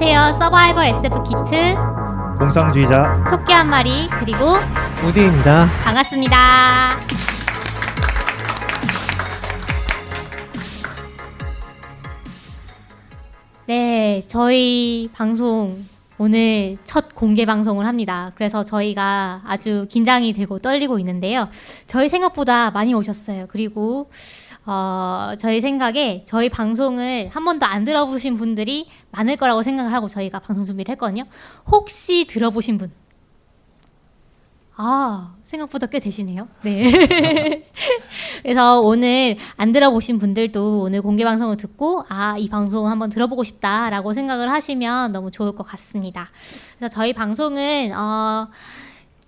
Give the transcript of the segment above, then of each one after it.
안녕하세요. 서바이벌 SF 키트 공상주의자 토끼 한 마리 그리고 우디입니다. 반갑습니다. 네, 저희 방송 오늘 첫 공개 방송을 합니다. 그래서 저희가 아주 긴장이 되고 떨리고 있는데요. 저희 생각보다 많이 오셨어요. 그리고 저희 생각에 저희 방송을 한 번도 안 들어보신 분들이 많을 거라고 생각을 하고 저희가 방송 준비를 했거든요. 혹시 들어보신 분? 생각보다 꽤 되시네요. 네. 그래서 오늘 안 들어보신 분들도 오늘 공개 방송을 듣고 이 방송 한번 들어보고 싶다라고 생각을 하시면 너무 좋을 것 같습니다. 그래서 저희 방송은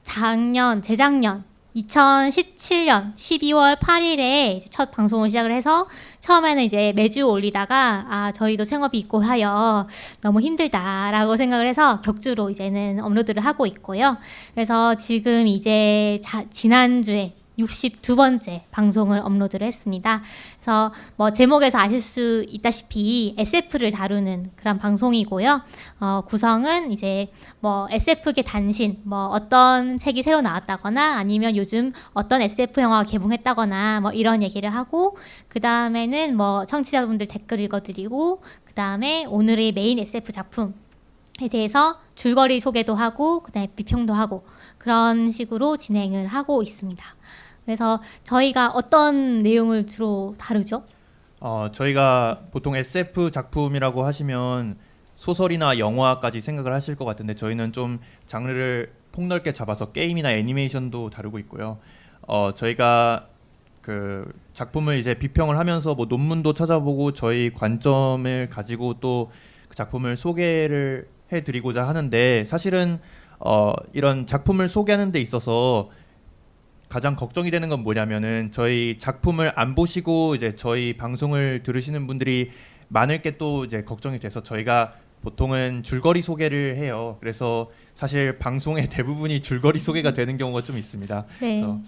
재작년 2017년 12월 8일에 첫 방송을 시작을 해서 처음에는 이제 매주 올리다가 저희도 생업이 있고 하여 너무 힘들다라고 생각을 해서 격주로 이제는 업로드를 하고 있고요. 그래서 지금 이제 지난주에 62번째 방송을 업로드를 했습니다. 그래서 제목에서 아실 수 있다시피 SF를 다루는 그런 방송이고요. 구성은 이제 SF계 단신, 어떤 책이 새로 나왔다거나 아니면 요즘 어떤 SF 영화가 개봉했다거나 이런 얘기를 하고, 그 다음에는 청취자분들 댓글 읽어드리고, 그 다음에 오늘의 메인 SF 작품에 대해서 줄거리 소개도 하고, 그 다음에 비평도 하고, 그런 식으로 진행을 하고 있습니다. 그래서 저희가 어떤 내용을 주로 다루죠? 저희가 보통 SF 작품이라고 하시면 소설이나 영화까지 생각을 하실 것 같은데, 저희는 좀 장르를 폭넓게 잡아서 게임이나 애니메이션도 다루고 있고요. 저희가 그 작품을 이제 비평을 하면서 논문도 찾아보고 저희 관점을 가지고 또 그 작품을 소개를 해드리고자 하는데, 사실은 이런 작품을 소개하는 데 있어서 가장 걱정이 되는 건 뭐냐면은, 저희 작품을 안 보시고 이제 저희 방송을 들으시는 분들이 많을 게 또 이제 걱정이 돼서 저희가 보통은 줄거리 소개를 해요. 그래서 사실 방송의 대부분이 줄거리 소개가 되는 경우가 좀 있습니다. 네. 그래서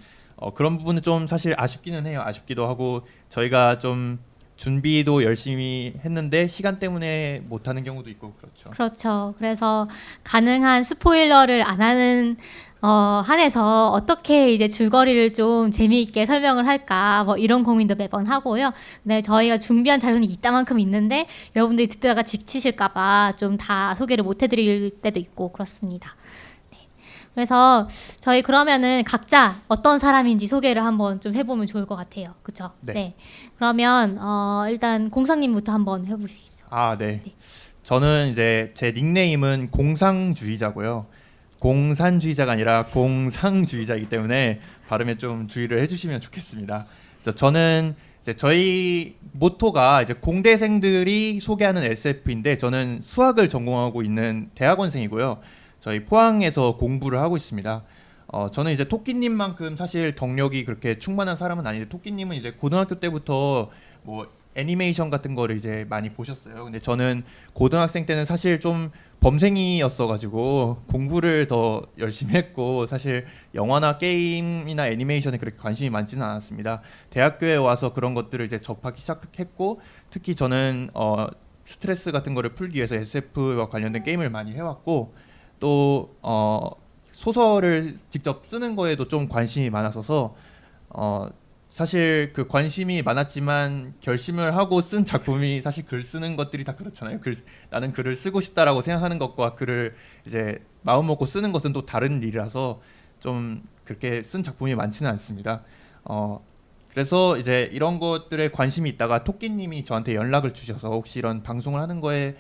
그런 부분은 좀 사실 아쉽기는 해요. 아쉽기도 하고, 저희가 좀 준비도 열심히 했는데 시간 때문에 못하는 경우도 있고 그렇죠. 그렇죠. 그래서 가능한 스포일러를 안 하는 한해서 어떻게 이제 줄거리를 좀 재미있게 설명을 할까 이런 고민도 매번 하고요. 네, 저희가 준비한 자료는 이따만큼 있는데 여러분들이 듣다가 지치실까봐 좀 다 소개를 못 해드릴 때도 있고 그렇습니다. 네. 그래서 저희 그러면은 각자 어떤 사람인지 소개를 한번 좀 해보면 좋을 것 같아요. 그렇죠? 네. 네. 그러면 일단 공상님부터 한번 해보시죠. 네. 네. 저는 이제 제 닉네임은 공상주의자고요. 공산주의자가 아니라 공상주의자이기 때문에 발음에 좀 주의를 해주시면 좋겠습니다. 그래서 저는 이제 저희 모토가 이제 공대생들이 소개하는 SF인데, 저는 수학을 전공하고 있는 대학원생이고요. 저희 포항에서 공부를 하고 있습니다. 저는 이제 토끼님만큼 사실 덕력이 그렇게 충만한 사람은 아닌데, 토끼님은 이제 고등학교 때부터 애니메이션 같은 거를 이제 많이 보셨어요. 근데 저는 고등학생 때는 사실 좀 범생이었어가지고 공부를 더 열심히 했고, 사실 영화나 게임이나 애니메이션에 그렇게 관심이 많지는 않았습니다. 대학교에 와서 그런 것들을 이제 접하기 시작했고, 특히 저는 스트레스 같은 거를 풀기 위해서 SF와 관련된 게임을 많이 해왔고, 또 소설을 직접 쓰는 거에도 좀 관심이 많았어서 사실 그 관심이 많았지만 결심을 하고 쓴 작품이, 사실 글 쓰는 것들이 다 그렇잖아요. 나는 글을 쓰고 싶다라고 생각하는 것과 글을 이제 마음 먹고 쓰는 것은 또 다른 일이라서 좀 그렇게 쓴 작품이 많지는 않습니다. 그래서 이제 이런 것들에 관심이 있다가 토끼님이 저한테 연락을 주셔서 혹시 이런 방송을 하는 거에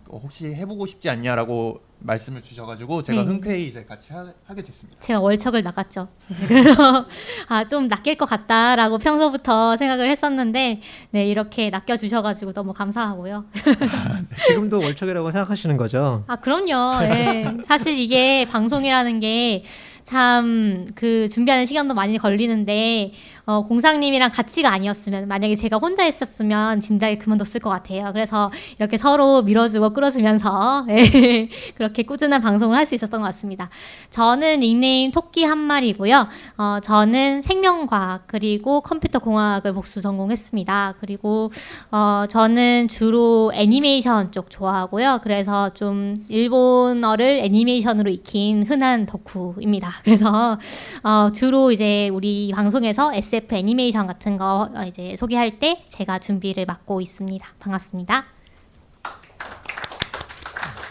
혹시 해보고 싶지 않냐라고 말씀을 주셔가지고 제가 네. 흔쾌히 이제 같이 하게 됐습니다. 제가 월척을 낚았죠. 그래서 좀 낚일 것 같다라고 평소부터 생각을 했었는데, 네, 이렇게 낚여주셔가지고 너무 감사하고요. 지금도 월척이라고 생각하시는 거죠? 그럼요. 네. 사실 이게 방송이라는 게 참 그 준비하는 시간도 많이 걸리는데 공상님이랑 같이가 아니었으면 만약에 제가 혼자 했었으면 진작에 그만뒀을 것 같아요. 그래서 이렇게 서로 밀어주고 끌어주면서 예, 그렇게 꾸준한 방송을 할 수 있었던 것 같습니다. 저는 닉네임 토끼 한 마리고요. 저는 생명과학 그리고 컴퓨터공학을 복수 전공했습니다. 그리고 저는 주로 애니메이션 쪽 좋아하고요. 그래서 좀 일본어를 애니메이션으로 익힌 흔한 덕후입니다. 그래서 주로 이제 우리 방송에서 SF 애니메이션 같은 거 이제 소개할 때 제가 준비를 맡고 있습니다. 반갑습니다.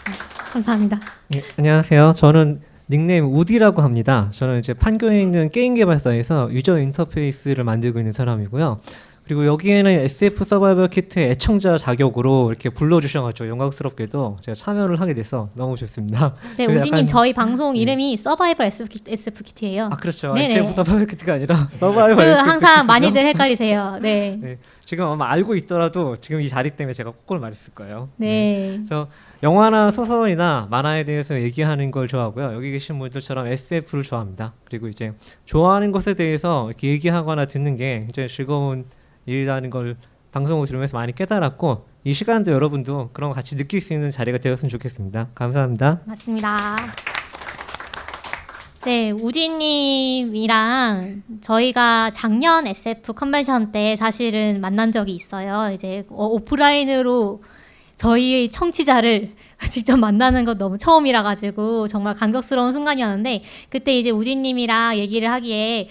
네, 감사합니다. 예, 안녕하세요. 저는 닉네임 우디라고 합니다. 저는 이제 판교에 있는 게임 개발사에서 유저 인터페이스를 만들고 있는 사람이고요. 그리고 여기에는 SF 서바이벌 키트의 애청자 자격으로 이렇게 불러주셔가지고 영광스럽게도 제가 참여를 하게 돼서 너무 좋습니다. 네, 그리고 우디님 약간- 저희 방송 이름이 서바이벌 SF 키트예요. 아 그렇죠. 네네. SF 서바이벌 키트가 아니라 서바이벌 그 키트죠. 항상 많이들 헷갈리세요. 네. 네, 지금 아마 알고 있더라도 지금 이 자리 때문에 제가 거꾸로 말했을 거예요. 네. 그래서 영화나 소설이나 만화에 대해서 얘기하는 걸 좋아하고요. 여기 계신 분들처럼 SF를 좋아합니다. 그리고 이제 좋아하는 것에 대해서 이렇게 얘기하거나 듣는 게 굉장히 즐거운 일이라는 걸 방송을 들으면서 많이 깨달았고 이 시간도 여러분도 그런 거 같이 느낄 수 있는 자리가 되었으면 좋겠습니다. 감사합니다. 맞습니다. 네, 우디님이랑 저희가 작년 SF 컨벤션 때 사실은 만난 적이 있어요. 이제 오프라인으로 저희 청취자를 직접 만나는 건 너무 처음이라 가지고 정말 감격스러운 순간이었는데 그때 이제 우디님이랑 얘기를 하기에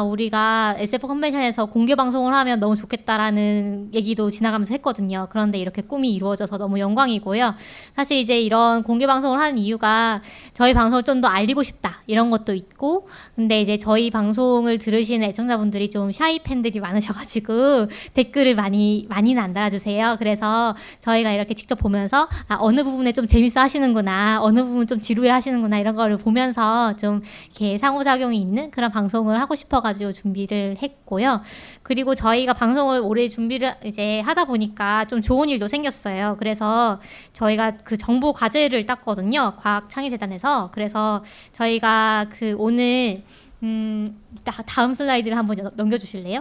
우리가 SF 컨벤션에서 공개 방송을 하면 너무 좋겠다라는 얘기도 지나가면서 했거든요. 그런데 이렇게 꿈이 이루어져서 너무 영광이고요. 사실 이제 이런 공개 방송을 하는 이유가 저희 방송을 좀 더 알리고 싶다 이런 것도 있고 근데 이제 저희 방송을 들으시는 애청자분들이 좀 샤이 팬들이 많으셔가지고 댓글을 많이는 안 달아주세요. 그래서 저희가 이렇게 직접 보면서 어느 부분에 좀 재밌어 하시는구나, 어느 부분 좀 지루해 하시는구나 이런 거를 보면서 좀 이렇게 상호작용이 있는 그런 방송을 하고 싶어가지고 준비를 했고요. 그리고 저희가 방송을 오래 준비를 이제 하다 보니까 좀 좋은 일도 생겼어요. 그래서 저희가 그 정부 과제를 땄거든요. 과학창의재단에서. 그래서 저희가 그 오늘 다음 슬라이드를 한번 넘겨주실래요?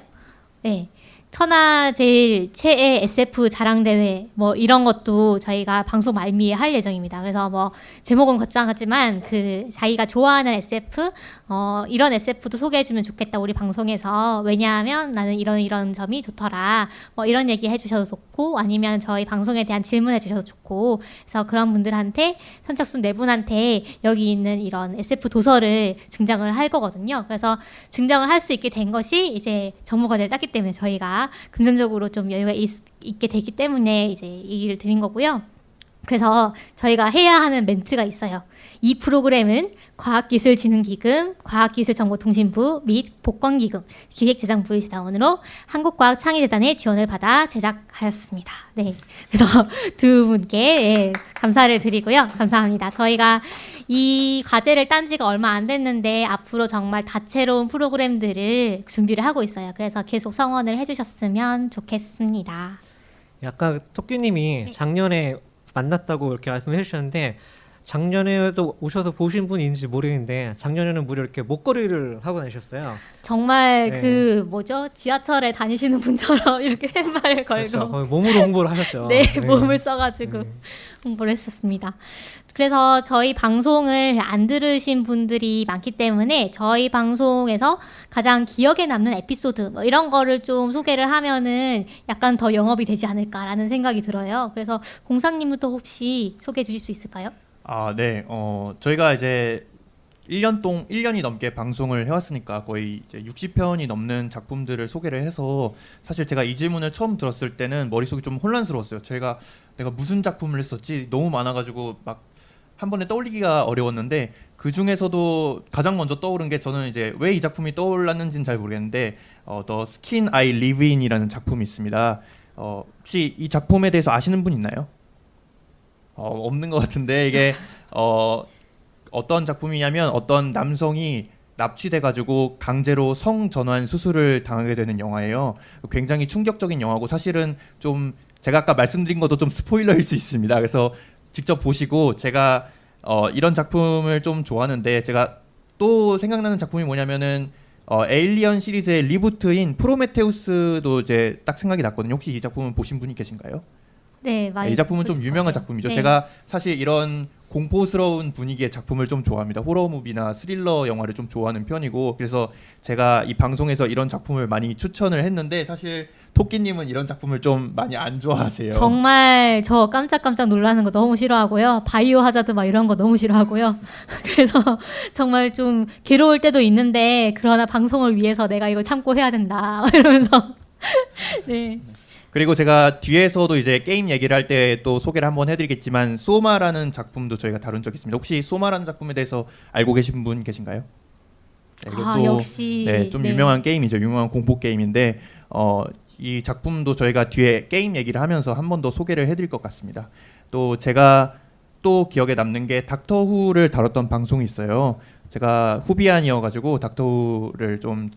네. 천하제일 최애 SF 자랑대회 뭐 이런 것도 저희가 방송 말미에 할 예정입니다. 그래서 뭐 제목은 거창하지만 그 자기가 좋아하는 SF 이런 SF도 소개해주면 좋겠다 우리 방송에서. 왜냐하면 나는 이런 점이 좋더라 뭐 이런 얘기 해주셔도 좋고 아니면 저희 방송에 대한 질문해 주셔도 좋고 그래서 그런 분들한테 선착순 4분한테 여기 있는 이런 SF 도서를 증정을 할 거거든요. 그래서 증정을 할 수 있게 된 것이 이제 정무과제를 땄기 때문에 저희가 금전적으로 좀 여유가 있게 되기 때문에 이제 얘기를 드린 거고요. 그래서 저희가 해야 하는 멘트가 있어요. 이 프로그램은 과학기술진흥기금, 과학기술정보통신부 및 복권기금, 기획재정부의 재자원으로 한국과학창의재단의 지원을 받아 제작하였습니다. 네, 그래서 두 분께 감사를 드리고요. 감사합니다. 저희가 이 과제를 딴 지가 얼마 안 됐는데 앞으로 정말 다채로운 프로그램들을 준비를 하고 있어요. 그래서 계속 성원을 해주셨으면 좋겠습니다. 아까 토끼님이 작년에 만났다고 이렇게 말씀해 주셨는데 작년에도 오셔서 보신 분이 있는지 모르겠는데 작년에는 무려 이렇게 목걸이를 하고 다니셨어요. 정말 네. 그 뭐죠? 지하철에 다니시는 분처럼 이렇게 팻말을 그렇죠. 걸고 거의 몸으로 홍보를 하셨죠. 네, 몸을 써가지고 홍보를 했었습니다. 그래서 저희 방송을 안 들으신 분들이 많기 때문에 저희 방송에서 가장 기억에 남는 에피소드 뭐 이런 거를 좀 소개를 하면은 약간 더 영업이 되지 않을까라는 생각이 들어요. 그래서 공상님부터 혹시 소개해 주실 수 있을까요? 네. 저희가 이제 1년이 넘게 방송을 해왔으니까 거의 이제 60편이 넘는 작품들을 소개를 해서 사실 제가 이 질문을 처음 들었을 때는 머릿속이 좀 혼란스러웠어요. 내가 무슨 작품을 했었지? 너무 많아가지고 막 한 번에 떠올리기가 어려웠는데 그 중에서도 가장 먼저 떠오른 게 저는 이제 왜 이 작품이 떠올랐는지는 잘 모르겠는데 The Skin I Live In이라는 작품이 있습니다. 혹시 이 작품에 대해서 아시는 분 있나요? 없는 것 같은데 이게 어떤 작품이냐면 어떤 남성이 납치돼가지고 강제로 성전환 수술을 당하게 되는 영화예요. 굉장히 충격적인 영화고 사실은 좀 제가 아까 말씀드린 것도 좀 스포일러일 수 있습니다. 그래서 직접 보시고 제가 이런 작품을 좀 좋아하는데 제가 또 생각나는 작품이 뭐냐면은 에일리언 시리즈의 리부트인 프로메테우스도 이제 딱 생각이 났거든요. 혹시 이 작품은 보신 분이 계신가요? 네, 많이 이 작품은 좀 보실 것 유명한 같아요. 작품이죠. 네. 제가 사실 이런 공포스러운 분위기의 작품을 좀 좋아합니다. 호러 무비나 스릴러 영화를 좀 좋아하는 편이고, 그래서 제가 이 방송에서 이런 작품을 많이 추천을 했는데 사실 토끼님은 이런 작품을 좀 많이 안 좋아하세요. 정말 저 깜짝깜짝 놀라는 거 너무 싫어하고요. 바이오 하자드 막 이런 거 너무 싫어하고요. 그래서 정말 좀 괴로울 때도 있는데 그러나 방송을 위해서 내가 이걸 참고 해야 된다 이러면서 네. 그리고 제가 뒤에서도 이제 게임 얘기를 할 때 또 소개를 한번 해드리겠지만 소마라는 작품도 저희가 다룬 적이 있습니다. 혹시 소마라는 작품에 대해서 알고 계신 분 계신가요? 네, 이것도 역시 네, 좀 유명한 게임이죠. 유명한 공포 게임인데 이 작품도 저희가 뒤에 게임 얘기를 하면서 한 번 더 소개를 해드릴 것 같습니다. 또 제가 또 기억에 남는 게 닥터후를 다뤘던 방송이 있어요. 제가 후비안이어가지고 닥터후를 좀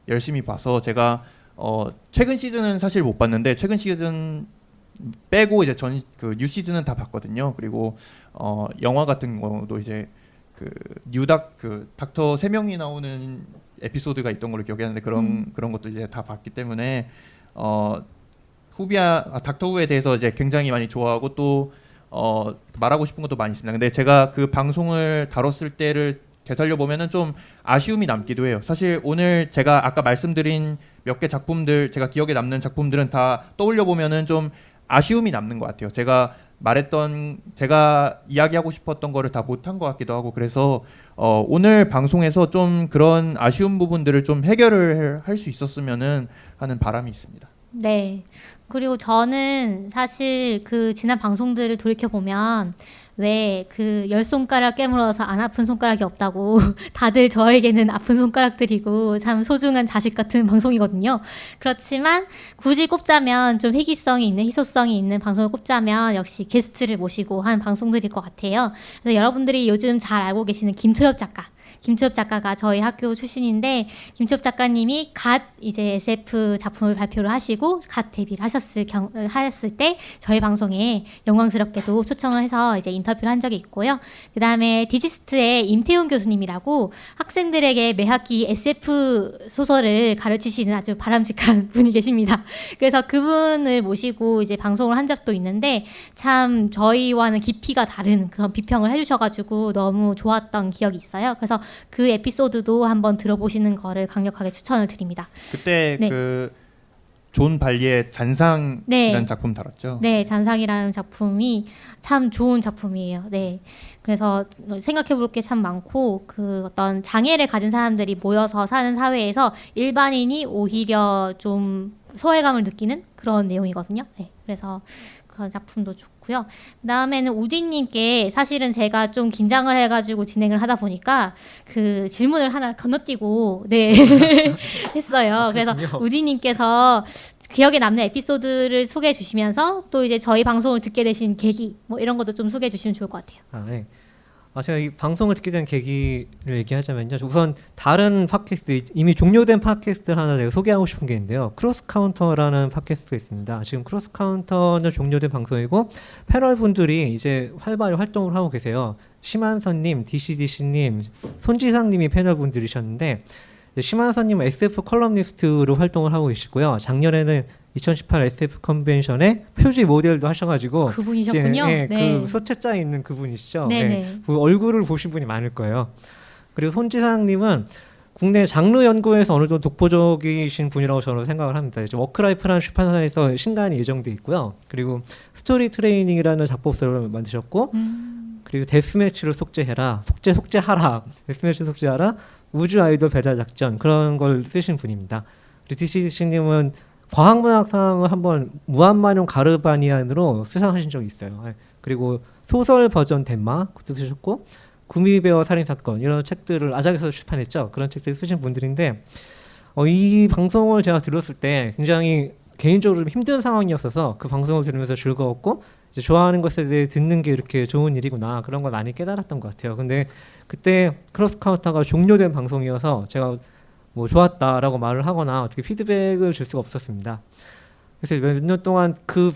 열심히 봐서 제가 최근 시즌은 사실 못 봤는데 최근 시즌 빼고 이제 그 뉴 시즌은 다 봤거든요. 그리고 영화 같은 경우도 이제 그 뉴닥 그 닥터 3명이 나오는 에피소드가 있던 걸로 기억하는데 그런 것도 이제 다 봤기 때문에 닥터후에 대해서 이제 굉장히 많이 좋아하고 또 말하고 싶은 것도 많이 있습니다. 근데 제가 그 방송을 다뤘을 때를 되살려 보면은 좀 아쉬움이 남기도 해요. 사실 오늘 제가 아까 말씀드린 몇 개 작품들, 제가 기억에 남는 작품들은 다 떠올려 보면은 좀 아쉬움이 남는 것 같아요. 제가 이야기하고 싶었던 거를 다 못한 것 같기도 하고, 그래서 오늘 방송에서 좀 그런 아쉬운 부분들을 좀 해결을 할 수 있었으면은 하는 바람이 있습니다. 네. 그리고 저는 사실 그 지난 방송들을 돌이켜 보면 왜 그 10손가락 깨물어서 안 아픈 손가락이 없다고 다들 저에게는 아픈 손가락들이고 참 소중한 자식 같은 방송이거든요. 그렇지만 굳이 꼽자면 좀 희귀성이 있는 희소성이 있는 방송을 꼽자면 역시 게스트를 모시고 한 방송들일 것 같아요. 그래서 여러분들이 요즘 잘 알고 계시는 김초엽 작가가 저희 학교 출신인데, 김초엽 작가님이 갓 이제 SF 작품을 발표를 하시고 갓 데뷔를 하셨을 때 저희 방송에 영광스럽게도 초청을 해서 이제 인터뷰를 한 적이 있고요. 그 다음에 디지스트의 임태훈 교수님이라고 학생들에게 매 학기 SF 소설을 가르치시는 아주 바람직한 분이 계십니다. 그래서 그분을 모시고 이제 방송을 한 적도 있는데 참 저희와는 깊이가 다른 그런 비평을 해주셔가지고 너무 좋았던 기억이 있어요. 그래서 그 에피소드도 한번 들어보시는 거를 강력하게 추천을 드립니다. 그때 네. 그 존 발리의 잔상이라는 네. 작품 다뤘죠. 네, 잔상이라는 작품이 참 좋은 작품이에요. 네. 그래서 생각해 볼 게 참 많고, 그 어떤 장애를 가진 사람들이 모여서 사는 사회에서 일반인이 오히려 좀 소외감을 느끼는 그런 내용이거든요. 네. 그래서 그런 작품도 좋고요. 그다음에는 우디님께 사실은 제가 좀 긴장을 해가지고 진행을 하다 보니까 그 질문을 하나 건너뛰고 네 했어요. 그래서 우디님께서 기억에 남는 에피소드를 소개해 주시면서 또 이제 저희 방송을 듣게 되신 계기 뭐 이런 것도 좀 소개해 주시면 좋을 것 같아요. 네. 제가 이 방송을 듣게 된 계기를 얘기하자면요. 우선 다른 팟캐스트, 이미 종료된 팟캐스트를 하나 제가 소개하고 싶은 게 있는데요. 크로스 카운터라는 팟캐스트가 있습니다. 지금 크로스 카운터는 종료된 방송이고 패널 분들이 이제 활발히 활동을 하고 계세요. 심한선님, DCDC님, 손지상님이 패널 분들이셨는데, 심한선님은 SF 컬럼니스트로 활동을 하고 계시고요. 작년에는 2018 SF 컨벤션에 표지 모델도 하셔가지고 그분이셨군요. 네, 네. 그 소체자에 있는 그분이시죠. 네네. 네, 그 얼굴을 보신 분이 많을 거예요. 그리고 손지상님은 국내 장르 연구에서 어느 정도 독보적이신 분이라고 저는 생각을 합니다. 이제 워크라이프라는 출판사에서 신간이 예정돼 있고요. 그리고 스토리 트레이닝이라는 작법서를 만드셨고, 그리고 데스매치를 속죄하라, 데스매치 속죄하라, 우주 아이돌 배달 작전, 그런 걸 쓰신 분입니다. 그리고 DCDC님은 과학문학상을 한번 무한마룡 가르바니안으로 수상하신 적이 있어요. 그리고 소설 버전 덴마 그것도 쓰셨고, 구미베어 살인사건 이런 책들을 아작에서 출판했죠. 그런 책들을 쓰신 분들인데, 이 방송을 제가 들었을 때 굉장히 개인적으로 좀 힘든 상황이었어서 그 방송을 들으면서 즐거웠고, 이제 좋아하는 것에 대해 듣는 게 이렇게 좋은 일이구나, 그런 걸 많이 깨달았던 것 같아요. 근데 그때 크로스 카운터가 종료된 방송이어서 제가 뭐 좋았다라고 말을 하거나 어떻게 피드백을 줄 수가 없었습니다. 그래서 몇 년 동안 그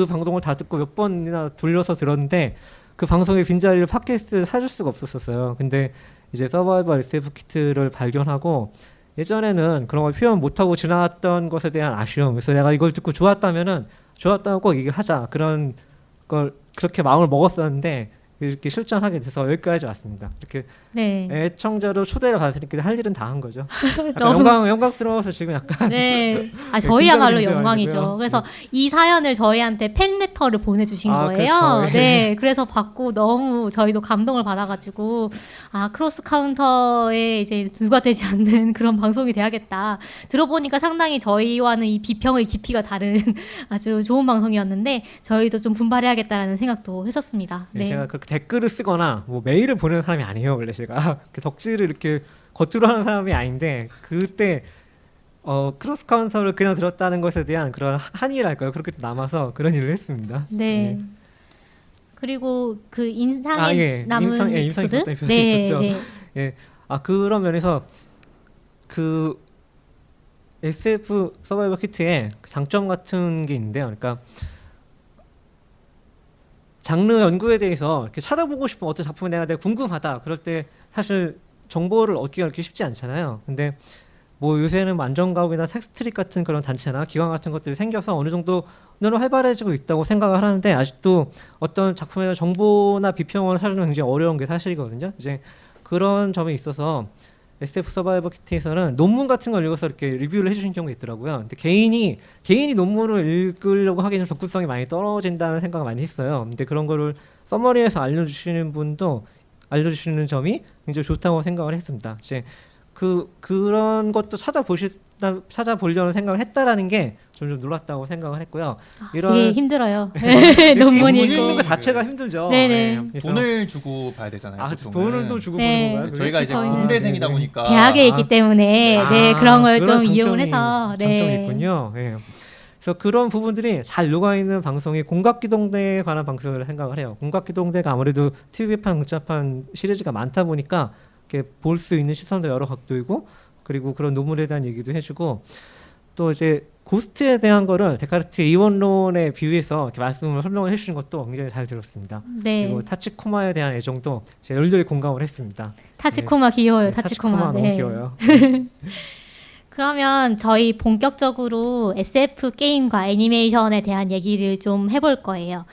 방송을 다 듣고 몇 번이나 돌려서 들었는데 그 방송의 빈자리를 팟캐스트에 사줄 수가 없었어요. 근데 이제 서바이벌 SF 키트를 발견하고 예전에는 그런 걸 표현 못하고 지나갔던 것에 대한 아쉬움. 그래서 내가 이걸 듣고 좋았다면은 좋았다고 꼭 얘기하자. 그런 걸 그렇게 마음을 먹었었는데 이렇게 실천하게 돼서 여기까지 왔습니다. 이렇게 네. 애청자로 초대를 받으니까 할 일은 다 한 거죠. 약간 너무- 영광스러워서 지금 약간 네. 아, 네, 저희야말로 긴장이 영광이죠. 되고요. 그래서 이 사연을 저희한테 팬레터를 보내주신 아, 거예요. 그렇죠. 네. 그래서 받고 너무 저희도 감동을 받아가지고, 아, 크로스 카운터에 이제 누가 되지 않는 그런 방송이 돼야겠다. 들어보니까 상당히 저희와는 이 비평의 깊이가 다른 아주 좋은 방송이었는데, 저희도 좀 분발해야겠다라는 생각도 했었습니다. 네. 네. 제가 그렇게 댓글을 쓰거나 뭐 메일을 보내는 사람이 아니에요. 원래 제가 이렇게 덕질을 이렇게 겉으로 하는 사람이 아닌데 그때 크로스 카운터를 그냥 들었다는 것에 대한 그런 한이랄까요? 그렇게 좀 남아서 그런 일을 했습니다. 네. 그리고 그 인상에 예. 남은 인상이 에피소드? 깊었던 에피소드 네, 있었죠. 네. 예. 그런 면에서 그 SF 서바이벌 키트의 장점 같은 게 있는데요. 그러니까 장르 연구에 대해서 이렇게 찾아보고 싶은 어떤 작품에 내가 궁금하다. 그럴 때 사실 정보를 얻기가 그렇게 쉽지 않잖아요. 근데 뭐 요새는 안전가옥이나 섹스트릿 같은 그런 단체나 기관 같은 것들이 생겨서 어느 정도 눈으로 활발해지고 있다고 생각을 하는데 아직도 어떤 작품에 대한 정보나 비평을 하려면 굉장히 어려운 게 사실이거든요. 이제 그런 점에 있어서 SF 서바이벌 키트에서는 논문 같은 걸 읽어서 이렇게 리뷰를 해주신 경우가 있더라고요. 근데 개인이 논문을 읽으려고 하기에는 접근성이 많이 떨어진다는 생각을 많이 했어요. 근데 그런 거를 서머리에서 알려주시는 알려주시는 점이 굉장히 좋다고 생각을 했습니다. 이제 그런 것도 찾아보려는 생각을 했다라는 게 좀 놀랐다고 생각을 했고요. 되게 힘들어요. 이렇게 논문 논문 읽고. 읽는 거 자체가 힘들죠. 네네. 그래서 돈을 주고 봐야 되잖아요. 보통은. 돈을 또 주고 네. 보는 건가요? 저희가 이제 저희는 공대생이다 네네. 보니까 대학에 있기 때문에 네, 그런 걸 좀 그런 이용을 장점이- 해서 장점이 있군요. 예. 그래서 그런 부분들이 잘 녹아 있는 방송이 공각기동대에 관한 방송을 생각을 해요. 공각기동대가 아무래도 TV판, 극장판 시리즈가 많다 보니까 이렇게 볼 수 있는 시선도 여러 각도이고 그리고 그런 논문에 대한 얘기도 해주고 또 이제 고스트에 대한 거를 데카르트 이원론에 비유해서 이렇게 설명을 해주신 것도 굉장히 잘 들었습니다. 네. 그리고 타치코마에 대한 애정도 제가 열렬히 공감을 했습니다. 타치코마 귀여워요. 네, 타치코마. 너무 네. 귀여워요. 그러면 저희 본격적으로 SF 게임과 애니메이션에 대한 얘기를 좀 해볼 거예요.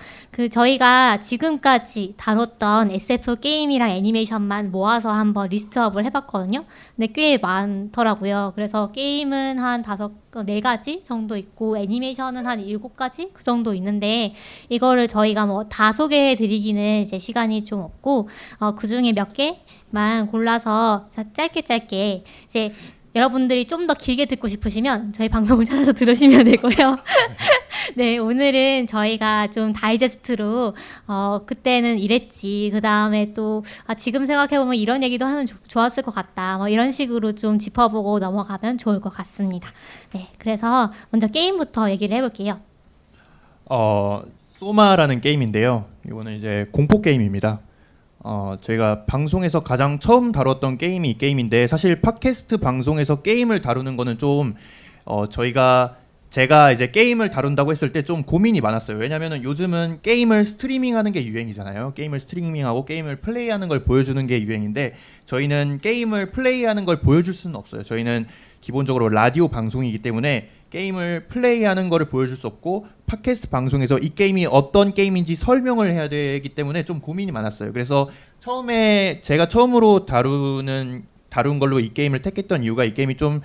저희가 지금까지 다뤘던 SF 게임이랑 애니메이션만 모아서 한번 리스트업을 해봤거든요. 근데 꽤 많더라고요. 그래서 게임은 한 4가지 정도 있고 애니메이션은 한 7가지 그 정도 있는데 이거를 저희가 뭐 다 소개해드리기는 이제 시간이 좀 없고 그 중에 몇 개만 골라서 짧게 이제 여러분들이 좀 더 길게 듣고 싶으시면 저희 방송을 찾아서 들으시면 되고요. 네, 오늘은 저희가 좀 다이제스트로 그때는 이랬지. 그 다음에 또 지금 생각해보면 이런 얘기도 하면 좋았을 것 같다. 뭐 이런 식으로 좀 짚어보고 넘어가면 좋을 것 같습니다. 네, 그래서 먼저 게임부터 얘기를 해볼게요. 소마라는 게임인데요. 이거는 이제 공포 게임입니다. 저희가 방송에서 가장 처음 다뤘던 게임이 이 게임인데 사실 팟캐스트 방송에서 게임을 다루는 거는 좀 제가 이제 게임을 다룬다고 했을 때 좀 고민이 많았어요. 왜냐면은 요즘은 게임을 스트리밍하는 게 유행이잖아요. 게임을 스트리밍하고 게임을 플레이하는 걸 보여주는 게 유행인데 저희는 게임을 플레이하는 걸 보여줄 수는 없어요. 저희는 기본적으로 라디오 방송이기 때문에 게임을 플레이하는 거를 보여줄 수 없고 팟캐스트 방송에서 이 게임이 어떤 게임인지 설명을 해야 되기 때문에 좀 고민이 많았어요. 그래서 처음에 제가 처음으로 다룬 걸로 이 게임을 택했던 이유가 이 게임이 좀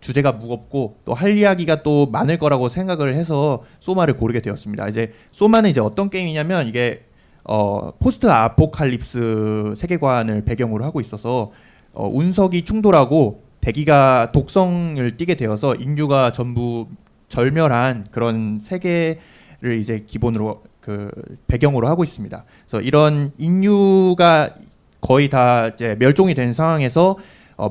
주제가 무겁고 또 할 이야기가 또 많을 거라고 생각을 해서 소마를 고르게 되었습니다. 이제 소마는 이제 어떤 게임이냐면 이게 포스트 아포칼립스 세계관을 배경으로 하고 있어서 운석이 충돌하고 대기가 독성을 띠게 되어서 인류가 전부 절멸한 그런 세계를 이제 기본으로 배경으로 하고 있습니다. 그래서 이런 인류가 거의 다 이제 멸종이 된 상황에서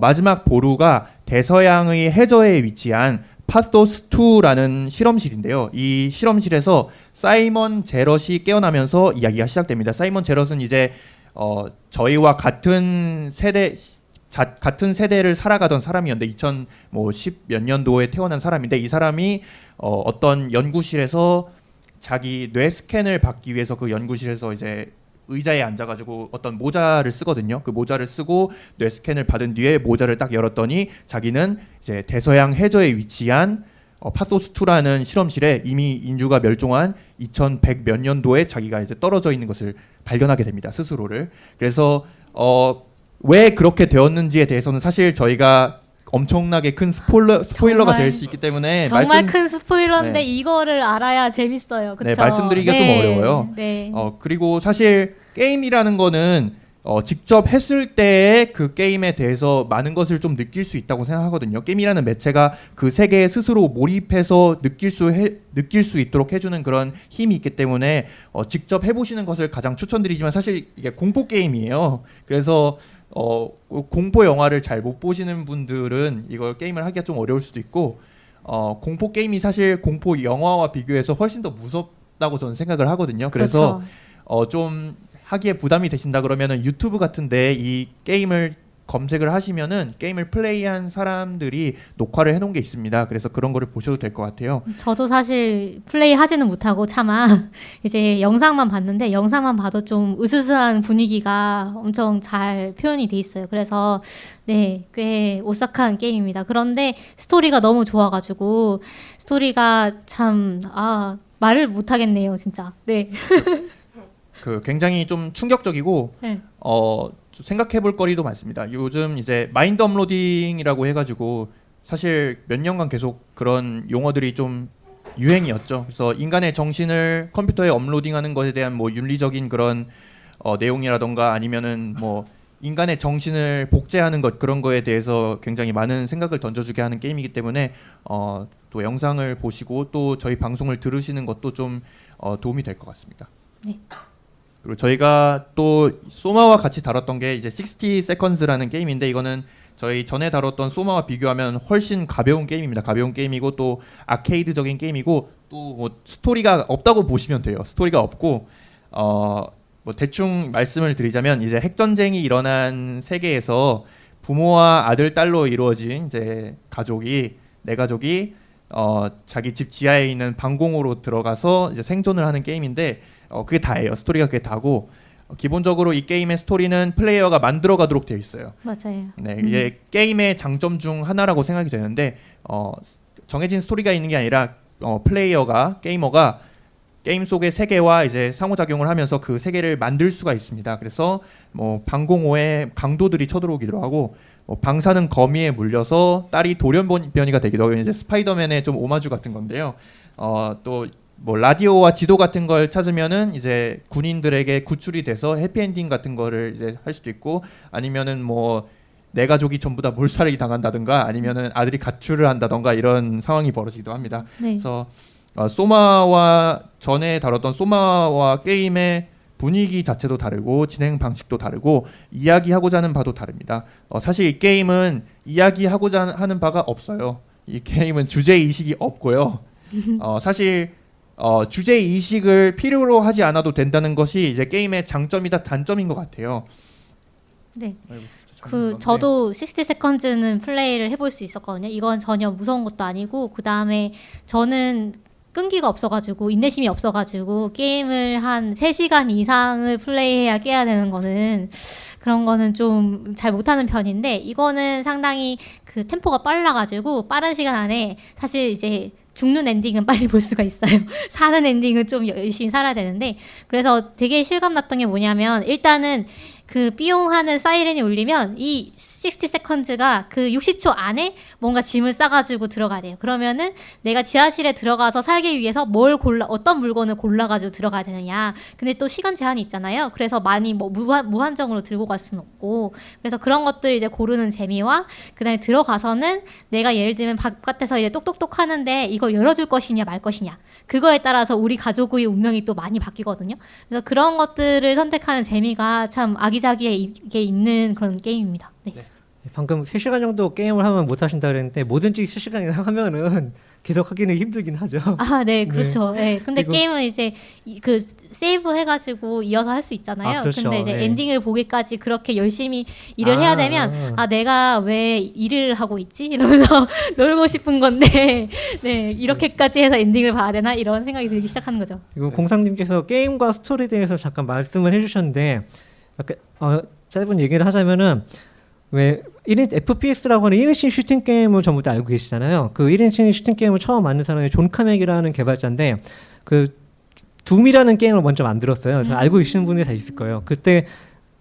마지막 보루가 대서양의 해저에 위치한 파토스2라는 실험실인데요. 이 실험실에서 사이먼 제럿이 깨어나면서 이야기가 시작됩니다. 사이먼 제럿은 이제 저희와 같은 세대를 살아가던 사람이었는데 2010 몇 년도에 태어난 사람인데 이 사람이 어떤 연구실에서 자기 뇌 스캔을 받기 위해서 그 연구실에서 이제 의자에 앉아가지고 어떤 모자를 쓰거든요. 그 모자를 쓰고 뇌 스캔을 받은 뒤에 모자를 딱 열었더니 자기는 이제 대서양 해저에 위치한 파소스2라는 실험실에 이미 인류가 멸종한 2100 몇 년도에 자기가 이제 떨어져 있는 것을 발견하게 됩니다. 스스로를. 그래서 왜 그렇게 되었는지에 대해서는 사실 저희가 엄청나게 큰 스포일러가 정말, 될 수 있기 때문에 정말 큰 스포일러인데 네. 이거를 알아야 재밌어요. 그쵸? 네, 말씀드리기가 좀 어려워요. 네. 그리고 사실 게임이라는 거는 직접 했을 때의 그 게임에 대해서 많은 것을 좀 느낄 수 있다고 생각하거든요. 게임이라는 매체가 그 세계에 스스로 몰입해서 느낄 수 있도록 해주는 그런 힘이 있기 때문에 직접 해보시는 것을 가장 추천드리지만 사실 이게 공포 게임이에요. 그래서 공포 영화를 잘 못 보시는 분들은 이걸 게임을 하기가 좀 어려울 수도 있고 공포 게임이 사실 공포 영화와 비교해서 훨씬 더 무섭다고 저는 생각을 하거든요. 그래서 그렇죠. 좀 하기에 부담이 되신다 그러면은 유튜브 같은데 이 게임을 검색을 하시면은 게임을 플레이한 사람들이 녹화를 해놓은 게 있습니다. 그래서 그런 거를 보셔도 될 것 같아요. 저도 사실 플레이 하지는 못하고 차마 이제 영상만 봤는데 영상만 봐도 좀 으스스한 분위기가 엄청 잘 표현이 돼 있어요. 그래서 네, 꽤 오싹한 게임입니다. 그런데 스토리가 너무 좋아가지고 스토리가 참 말을 못하겠네요, 진짜. 네. 그 굉장히 좀 충격적이고 네. 생각해볼 거리도 많습니다. 요즘 이제 마인드 업로딩이라고 해가지고 사실 몇 년간 계속 그런 용어들이 좀 유행이었죠. 그래서 인간의 정신을 컴퓨터에 업로딩하는 것에 대한 뭐 윤리적인 그런 내용이라던가 아니면은 뭐 인간의 정신을 복제하는 것 그런 거에 대해서 굉장히 많은 생각을 던져주게 하는 게임이기 때문에 또 영상을 보시고 또 저희 방송을 들으시는 것도 좀 도움이 될 것 같습니다. 네. 그리고 저희가 또 소마와 같이 다뤘던 게 이제 60 Seconds라는 게임인데 이거는 저희 전에 다뤘던 소마와 비교하면 훨씬 가벼운 게임입니다. 가벼운 게임이고 또 아케이드적인 게임이고 또 뭐 스토리가 없다고 보시면 돼요. 스토리가 없고 뭐 대충 말씀을 드리자면 이제 핵전쟁이 일어난 세계에서 부모와 아들 딸로 이루어진 이제 내 가족이 자기 집 지하에 있는 방공호로 들어가서 이제 생존을 하는 게임인데 그게 다예요. 스토리가 그게 다고 기본적으로 이 게임의 스토리는 플레이어가 만들어가도록 되어 있어요. 맞아요. 네, 이게 게임의 장점 중 하나라고 생각이 되는데 정해진 스토리가 있는 게 아니라 게이머가 게임 속의 세계와 이제 상호작용을 하면서 그 세계를 만들 수가 있습니다. 그래서 뭐 방공호에 강도들이 쳐들어오기도 하고 방사능 거미에 물려서 딸이 돌연변이가 되기도 하고 이제 스파이더맨의 좀 오마주 같은 건데요. 또 뭐 라디오와 지도 같은 걸 찾으면은 이제 군인들에게 구출이 돼서 해피엔딩 같은 거를 이제 할 수도 있고 아니면은 뭐 내 가족이 전부 다 몰살이 당한다든가 아니면은 아들이 가출을 한다던가 이런 상황이 벌어지기도 합니다. 네. 그래서 소마와 전에 다뤘던 소마와 게임의 분위기 자체도 다르고 진행 방식도 다르고 이야기하고자 하는 바도 다릅니다. 사실 이 게임은 이야기하고자 하는 바가 없어요. 이 게임은 주제 의식이 없고요. 사실 주제 의식을 필요로 하지 않아도 된다는 것이 이제 게임의 장점이다 단점인 것 같아요. 네. 저도 60 Seconds는 플레이를 해볼 수 있었거든요. 이건 전혀 무서운 것도 아니고 그 다음에 저는 끈기가 없어가지고 인내심이 없어가지고 게임을 한 3시간 이상을 플레이해야 깨야 되는 거는 그런 거는 좀 잘 못하는 편인데 이거는 상당히 그 템포가 빨라가지고 빠른 시간 안에 사실 이제 죽는 엔딩은 빨리 볼 수가 있어요. 사는 엔딩은 좀 열심히 살아야 되는데 그래서 되게 실감났던 게 뭐냐면 일단은 그 삐용하는 사이렌이 울리면 이 60 seconds가 그 60초 안에 뭔가 짐을 싸가지고 들어가야 돼요. 그러면은 내가 지하실에 들어가서 살기 위해서 어떤 물건을 골라가지고 들어가야 되느냐. 근데 또 시간 제한이 있잖아요. 그래서 많이 뭐 무한정으로 들고 갈 수는 없고. 그래서 그런 것들 이제 고르는 재미와 그다음에 들어가서는 내가 예를 들면 바깥에서 이제 똑똑똑 하는데 이걸 열어줄 것이냐 말 것이냐. 그거에 따라서 우리 가족의 운명이 또 많이 바뀌거든요. 그래서 그런 것들을 선택하는 재미가 참 아기자기하게 있는 그런 게임입니다. 네. 방금 3시간 정도 게임을 하면 못 하신다 그랬는데 뭐든지 3시간 이상 하면은 계속 하기는 힘들긴 하죠. 아, 네, 그렇죠. 네. 근데 그리고- 게임은 이제 그 세이브 해가지고 이어서 할 수 있잖아요. 아, 그렇죠. 근데 이제 네. 엔딩을 보기까지 그렇게 열심히 일을 해야 되면 내가 왜 일을 하고 있지? 이러면서 놀고 싶은 건데 네, 이렇게까지 해서 엔딩을 봐야 되나? 이런 생각이 들기 시작하는 거죠. 그리고 공상님께서 게임과 스토리에 대해서 잠깐 말씀을 해주셨는데 약간 짧은 얘기를 하자면은 왜 1인 FPS라고 하는 1인칭 슈팅 게임을 전부 다 알고 계시잖아요. 그 1인칭 슈팅 게임을 처음 만든 사람이 존 카맥이라는 개발자인데 그 둠이라는 게임을 먼저 만들었어요. 그래서 알고 계시는 분들이 다 있을 거예요. 그때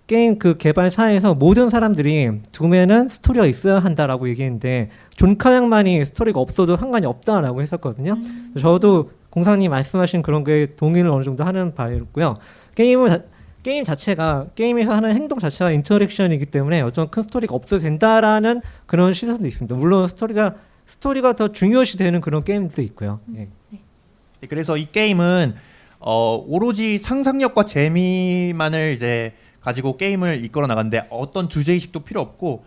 게임 그 개발사에서 모든 사람들이 둠에는 스토리가 있어야 한다라고 얘기했는데 존 카맥만이 스토리가 없어도 상관이 없다라고 했었거든요. 저도 공상님 말씀하신 그런 게 동의를 어느 정도 하는 바였고요. 게임 자체가 게임에서 하는 행동 자체가 인터랙션이기 때문에 어떤 큰 스토리가 없어도 된다라는 그런 시선도 있습니다. 물론 스토리가 더 중요시 되는 그런 게임도 있고요. 예. 그래서 이 게임은 오로지 상상력과 재미만을 이제 가지고 게임을 이끌어 나가는데 어떤 주제의식도 필요 없고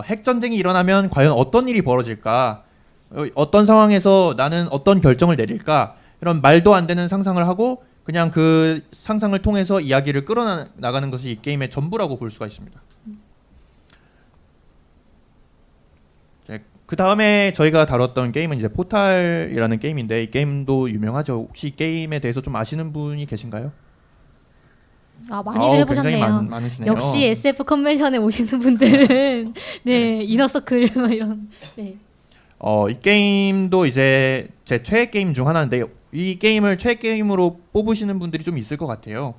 핵 전쟁이 일어나면 과연 어떤 일이 벌어질까, 어떤 상황에서 나는 어떤 결정을 내릴까, 이런 말도 안 되는 상상을 하고 그냥 그 상상을 통해서 이야기를 끌어나가는 것이 이 게임의 전부라고 볼 수가 있습니다. 그 다음에 저희가 다뤘던 게임은 이제 포탈이라는 게임인데 이 게임도 유명하죠. 혹시 이 게임에 대해서 좀 아시는 분이 계신가요? 아, 많이들 해보셨네요. 굉장히 많으시네요. 역시 SF 컨벤션에 오시는 분들은 네, 이너서클 뭐 이런. 네. 이 게임도 이제 제 최애 게임 중 하나인데 이 게임을 최애 게임으로 뽑으시는 분들이 좀 있을 것 같아요.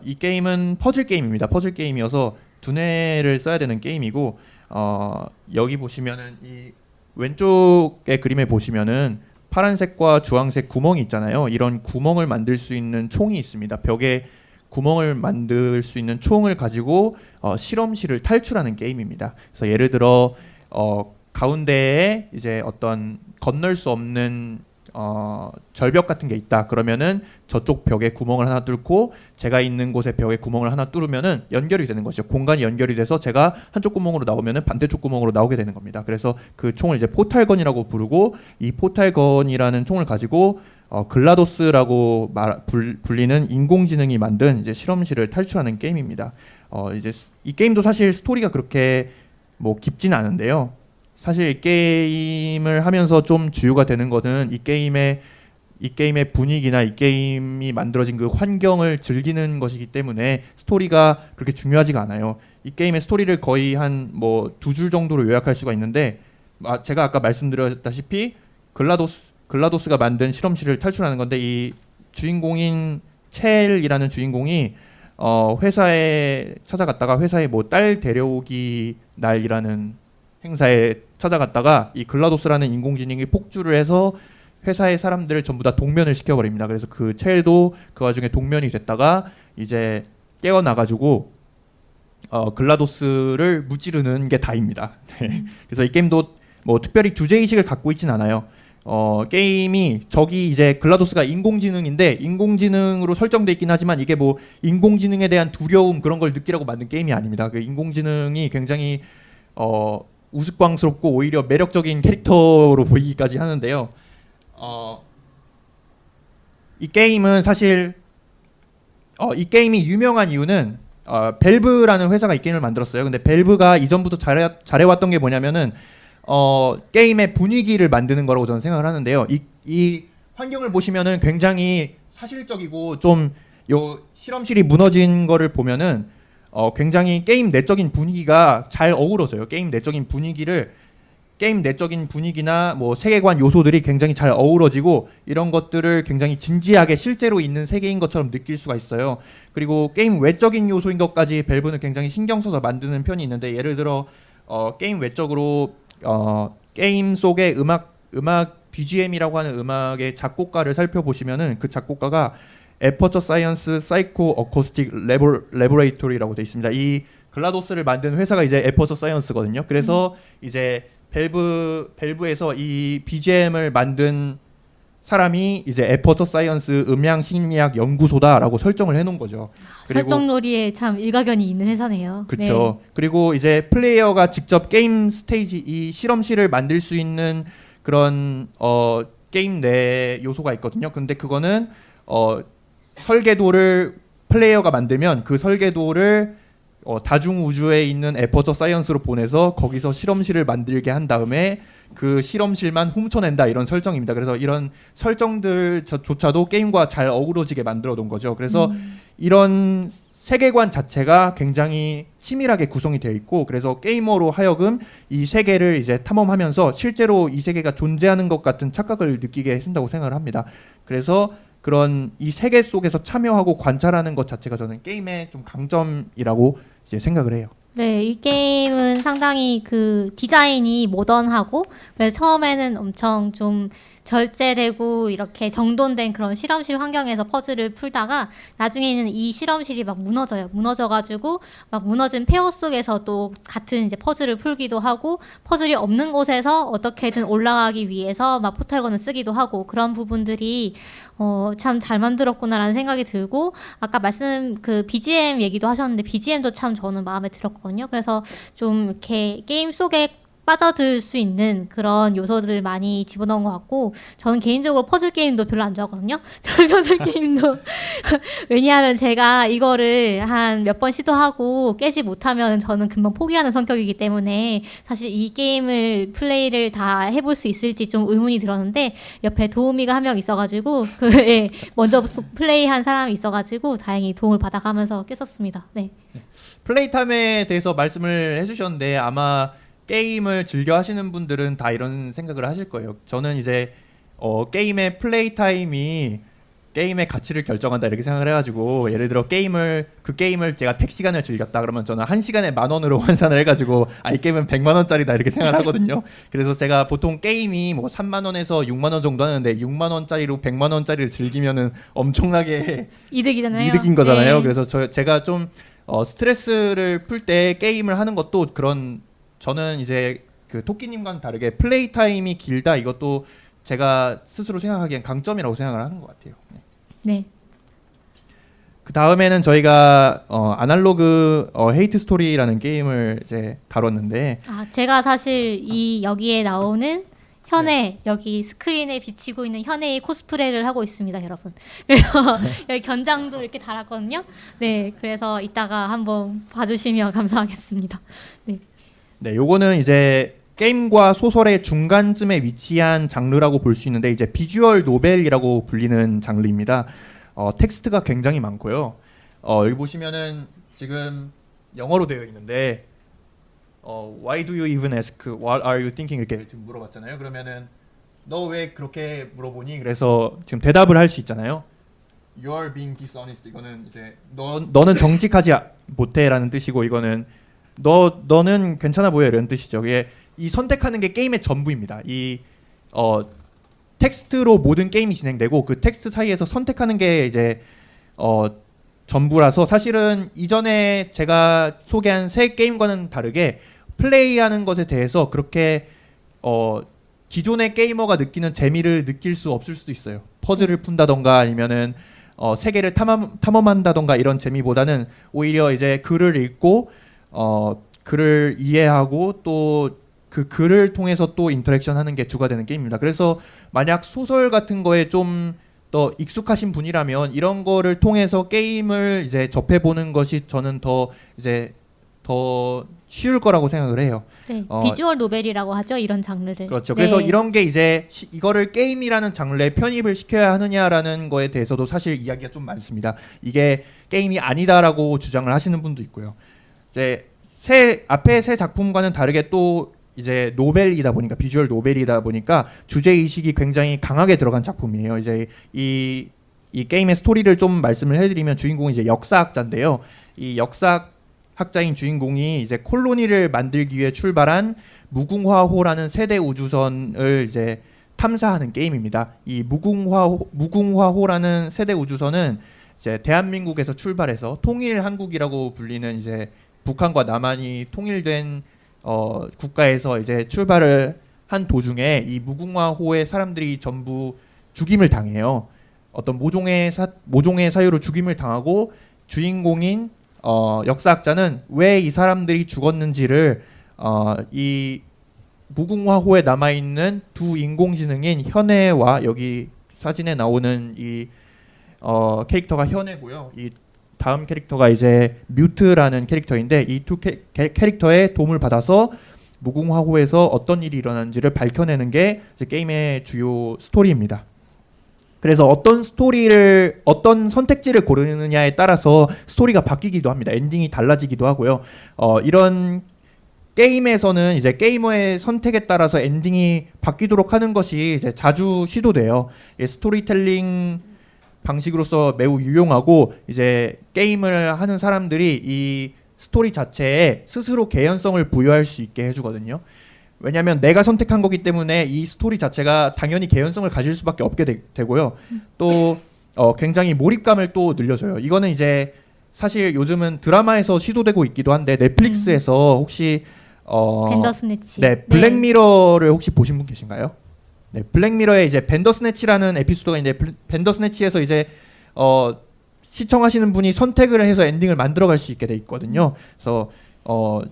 이 게임은 퍼즐 게임입니다. 퍼즐 게임이어서 두뇌를 써야 되는 게임이고 여기 보시면은 이 왼쪽의 그림에 보시면은 파란색과 주황색 구멍이 있잖아요. 이런 구멍을 만들 수 있는 총이 있습니다. 벽에 구멍을 만들 수 있는 총을 가지고 실험실을 탈출하는 게임입니다. 그래서 예를 들어 가운데에 이제 어떤 건널 수 없는 절벽 같은 게 있다. 그러면은 저쪽 벽에 구멍을 하나 뚫고 제가 있는 곳에 벽에 구멍을 하나 뚫으면은 연결이 되는 거죠. 공간이 연결이 돼서 제가 한쪽 구멍으로 나오면은 반대쪽 구멍으로 나오게 되는 겁니다. 그래서 그 총을 이제 포탈건이라고 부르고 이 포탈건이라는 총을 가지고 글라도스라고 불리는 인공지능이 만든 이제 실험실을 탈출하는 게임입니다. 이제 이 게임도 사실 스토리가 그렇게 뭐 깊진 않은데요. 사실 이 게임을 하면서 좀 주요가 되는 거는 이 게임의 분위기나 이 게임이 만들어진 그 환경을 즐기는 것이기 때문에 스토리가 그렇게 중요하지가 않아요. 이 게임의 스토리를 거의 한 뭐 2줄 정도로 요약할 수가 있는데 제가 아까 말씀드렸다시피 글라도스가 만든 실험실을 탈출하는 건데 이 주인공인 첼이라는 주인공이 회사에 찾아갔다가 회사에 뭐 딸 데려오기 날이라는 행사에 찾아갔다가 이 글라도스라는 인공지능이 폭주를 해서 회사의 사람들을 전부 다 동면을 시켜버립니다. 그래서 그 첼도 그 와중에 동면이 됐다가 이제 깨어나가지고 글라도스를 무찌르는 게 다입니다. 네. 그래서 이 게임도 뭐 특별히 주제의식을 갖고 있진 않아요. 게임이 저기 이제 글라도스가 인공지능인데 인공지능으로 설정돼 있긴 하지만 이게 뭐 인공지능에 대한 두려움 그런 걸 느끼라고 만든 게임이 아닙니다. 그 인공지능이 굉장히 우스꽝스럽고 오히려 매력적인 캐릭터로 보이기까지 하는데요. 이 게임은 사실 이 게임이 유명한 이유는 벨브라는 회사가 이 게임을 만들었어요. 근데 벨브가 이전부터 잘해왔던 게 뭐냐면은 게임의 분위기를 만드는 거라고 저는 생각을 하는데요. 이 환경을 보시면은 굉장히 사실적이고 좀 요 실험실이 무너진 거를 보면은 굉장히 게임 내적인 분위기가 잘 어우러져요. 게임 내적인 분위기나 뭐 세계관 요소들이 굉장히 잘 어우러지고 이런 것들을 굉장히 진지하게 실제로 있는 세계인 것처럼 느낄 수가 있어요. 그리고 게임 외적인 요소인 것까지 밸브는 굉장히 신경 써서 만드는 편이 있는데 예를 들어 게임 외적으로 게임 속의 음악 BGM이라고 하는 음악의 작곡가를 살펴보시면은 그 작곡가가 에퍼처 사이언스 사이코 어코스틱 레보레이토리라고 되어 있습니다. 이 글라도스를 만든 회사가 이제 에퍼처 사이언스거든요. 그래서 이제 밸브에서 이 BGM을 만든 사람이 이제 에퍼처 사이언스 음향 심리학 연구소다라고 설정을 해놓은 거죠. 설정놀이에 참 일가견이 있는 회사네요. 그렇죠. 네. 그리고 이제 플레이어가 직접 게임 스테이지 이 실험실을 만들 수 있는 그런 게임 내 요소가 있거든요. 근데 그거는 설계도를 플레이어가 만들면 그 설계도를 다중 우주에 있는 에퍼처 사이언스로 보내서 거기서 실험실을 만들게 한 다음에 그 실험실만 훔쳐낸다 이런 설정입니다. 그래서 이런 설정들조차도 게임과 잘 어우러지게 만들어 놓은 거죠. 그래서 이런 세계관 자체가 굉장히 치밀하게 구성이 되어 있고 그래서 게이머로 하여금 이 세계를 이제 탐험하면서 실제로 이 세계가 존재하는 것 같은 착각을 느끼게 해준다고 생각을 합니다. 그래서 그런 이 세계 속에서 참여하고 관찰하는 것 자체가 저는 게임의 좀 강점이라고 이제 생각을 해요. 네, 이 게임은 상당히 그 디자인이 모던하고 그래서 처음에는 엄청 좀 절제되고 이렇게 정돈된 그런 실험실 환경에서 퍼즐을 풀다가 나중에는 이 실험실이 막 무너져요. 무너져가지고 막 무너진 폐허 속에서 또 같은 이제 퍼즐을 풀기도 하고 퍼즐이 없는 곳에서 어떻게든 올라가기 위해서 막 포탈건을 쓰기도 하고 그런 부분들이 참 잘 만들었구나라는 생각이 들고 아까 말씀 그 BGM 얘기도 하셨는데 BGM도 참 저는 마음에 들었거든요. 그래서 좀 이렇게 게임 속에 빠져들 수 있는 그런 요소들을 많이 집어넣은 것 같고 저는 개인적으로 퍼즐 게임도 별로 안 좋아하거든요. 저는 퍼즐 게임도 왜냐하면 제가 이거를 한 몇 번 시도하고 깨지 못하면 저는 금방 포기하는 성격이기 때문에 사실 이 게임을 플레이를 다 해볼 수 있을지 좀 의문이 들었는데 옆에 도우미가 한 명 있어가지고 예, 먼저 플레이한 사람이 있어가지고 다행히 도움을 받아가면서 깼었습니다. 네. 플레이 타임에 대해서 말씀을 해주셨는데 아마 게임을 즐겨 하시는 분들은 다 이런 생각을 하실 거예요. 저는 이제 게임의 플레이 타임이 게임의 가치를 결정한다 이렇게 생각을 해가지고 예를 들어 그 게임을 제가 100시간을 즐겼다 그러면 저는 1시간에 10,000원으로 환산을 해가지고 이 게임은 100만 원짜리다 이렇게 생각을 하거든요. 그래서 제가 보통 게임이 뭐 3만 원에서 6만 원 정도 하는데 6만 원짜리로 100만 원짜리를 즐기면은 엄청나게 이득이잖아요. 이득인 거잖아요. 네. 그래서 제가 좀 스트레스를 풀 때 게임을 하는 것도 그런 저는 이제 그 토끼님과는 다르게 플레이 타임이 길다 이것도 제가 스스로 생각하기엔 강점이라고 생각을 하는 것 같아요. 네. 그 다음에는 저희가 아날로그 헤이트 스토리라는 게임을 이제 다뤘는데 제가 사실 여기에 나오는 현애 여기 스크린에 비치고 있는 현애의 코스프레를 하고 있습니다, 여러분. 그래서 여기 견장도 이렇게 달았거든요. 네, 그래서 이따가 한번 봐주시면 감사하겠습니다. 네. 네, 요거는 이제 게임과 소설의 중간쯤에 위치한 장르라고 볼 수 있는데 이제 비주얼 노벨이라고 불리는 장르입니다. 텍스트가 굉장히 많고요. 여기 보시면은 지금 영어로 되어 있는데 Why do you even ask? What are you thinking? 이렇게 지금 물어봤잖아요. 그러면은 너 왜 그렇게 물어보니? 그래서 지금 대답을 할 수 있잖아요. You are being dishonest. 이거는 이제 너는 정직하지 못해라는 뜻이고 이거는 너는 괜찮아 보여 이런 뜻이죠. 이 선택하는 게 게임의 전부입니다. 이 텍스트로 모든 게임이 진행되고 그 텍스트 사이에서 선택하는 게 이제 전부라서 사실은 이전에 제가 소개한 새 게임과는 다르게 플레이하는 것에 대해서 그렇게 기존의 게이머가 느끼는 재미를 느낄 수 없을 수도 있어요. 퍼즐을 푼다던가 아니면은 세계를 탐험한다던가 이런 재미보다는 오히려 이제 글을 읽고 글을 이해하고 또 그 글을 통해서 또 인터랙션 하는 게 주가 되는 게임입니다. 그래서 만약 소설 같은 거에 좀 더 익숙하신 분이라면 이런 거를 통해서 게임을 이제 접해보는 것이 저는 더 쉬울 거라고 생각을 해요. 네, 비주얼 노벨이라고 하죠, 이런 장르를. 그렇죠. 네. 그래서 이런 게 이제 이거를 게임이라는 장르에 편입을 시켜야 하느냐라는 거에 대해서도 사실 이야기가 좀 많습니다. 이게 게임이 아니다라고 주장을 하시는 분도 있고요. 이제 앞에 세 작품과는 다르게 또 이제 노벨이다 보니까 비주얼 노벨이다 보니까 주제 의식이 굉장히 강하게 들어간 작품이에요. 이제 이 게임의 스토리를 좀 말씀을 해드리면 주인공은 이제 역사학자인데요. 이 역사학자인 주인공이 이제 콜로니를 만들기 위해 출발한 무궁화호라는 세대 우주선을 이제 탐사하는 게임입니다. 이 무궁화호라는 세대 우주선은 이제 대한민국에서 출발해서 통일 한국이라고 불리는 이제 북한과 남한이 통일된 국가에서 이제 출발을 한 도중에 이 무궁화호의 사람들이 전부 죽임을 당해요. 어떤 모종의 사유로 죽임을 당하고 주인공인 역사학자는 왜 이 사람들이 죽었는지를 이 무궁화호에 남아 있는 두 인공지능인 현애와 여기 사진에 나오는 이 캐릭터가 현애고요. 이 다음 캐릭터가 이제 뮤트라는 캐릭터인데 이 두 캐릭터의 도움을 받아서 무궁화호에서 어떤 일이 일어나는지를 밝혀내는 게 이제 게임의 주요 스토리입니다. 그래서 어떤 선택지를 고르느냐에 따라서 스토리가 바뀌기도 합니다. 엔딩이 달라지기도 하고요. 이런 게임에서는 이제 게이머의 선택에 따라서 엔딩이 바뀌도록 하는 것이 이제 자주 시도돼요. 스토리텔링 방식으로서 매우 유용하고 이제 게임을 하는 사람들이 이 스토리 자체에 스스로 개연성을 부여할 수 있게 해주거든요. 왜냐하면 내가 선택한 거기 때문에 이 스토리 자체가 당연히 개연성을 가질 수밖에 없게 되고요. 또 굉장히 몰입감을 또 늘려줘요. 이거는 이제 사실 요즘은 드라마에서 시도되고 있기도 한데 넷플릭스에서 혹시 벤더스네치. 네, 블랙미러를 혹시 보신 분 계신가요? 네, 블랙미러에 이제 벤더스네치라는 에피소드가 있는데 벤더스네치에서 이제 시청하시는 분이 선택을 해서 엔딩을 만들어갈 수 있게 돼 있거든요. 그래서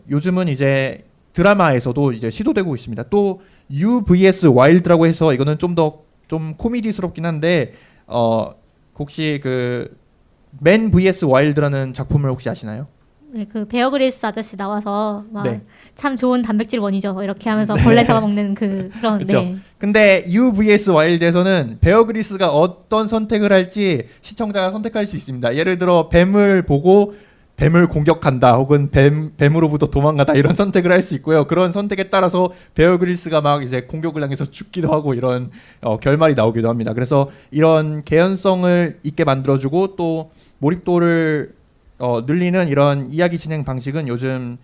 요즘은 이제 드라마에서도 이제 시도되고 있습니다. 또 U vs 와일드라고 해서 이거는 좀 코미디스럽긴 한데 혹시 그 맨 vs 와일드라는 작품을 혹시 아시나요? 네, 그 베어 그릴스 아저씨 나와서 막 네. 참 좋은 단백질 원이죠. 뭐 이렇게 하면서 벌레 잡아먹는 그런. 그렇죠. 네. 근데 U vs 와일드에서는 베어 그리스가 어떤 선택을 할지 시청자가 선택할 수 있습니다. 예를 들어 뱀을 보고 뱀을 공격한다 혹은 뱀으로부터 도망가다 이런 선택을 할 수 있고요. 그런 선택에 따라서 베어 그릴스가 막 이제 공격을 당해서 죽기도 하고 이런 결말이 나오기도 합니다. 그래서 이런 개연성을 있게 만들어주고 또 몰입도를 늘리는 이런 이야기 진행 방식은 요즘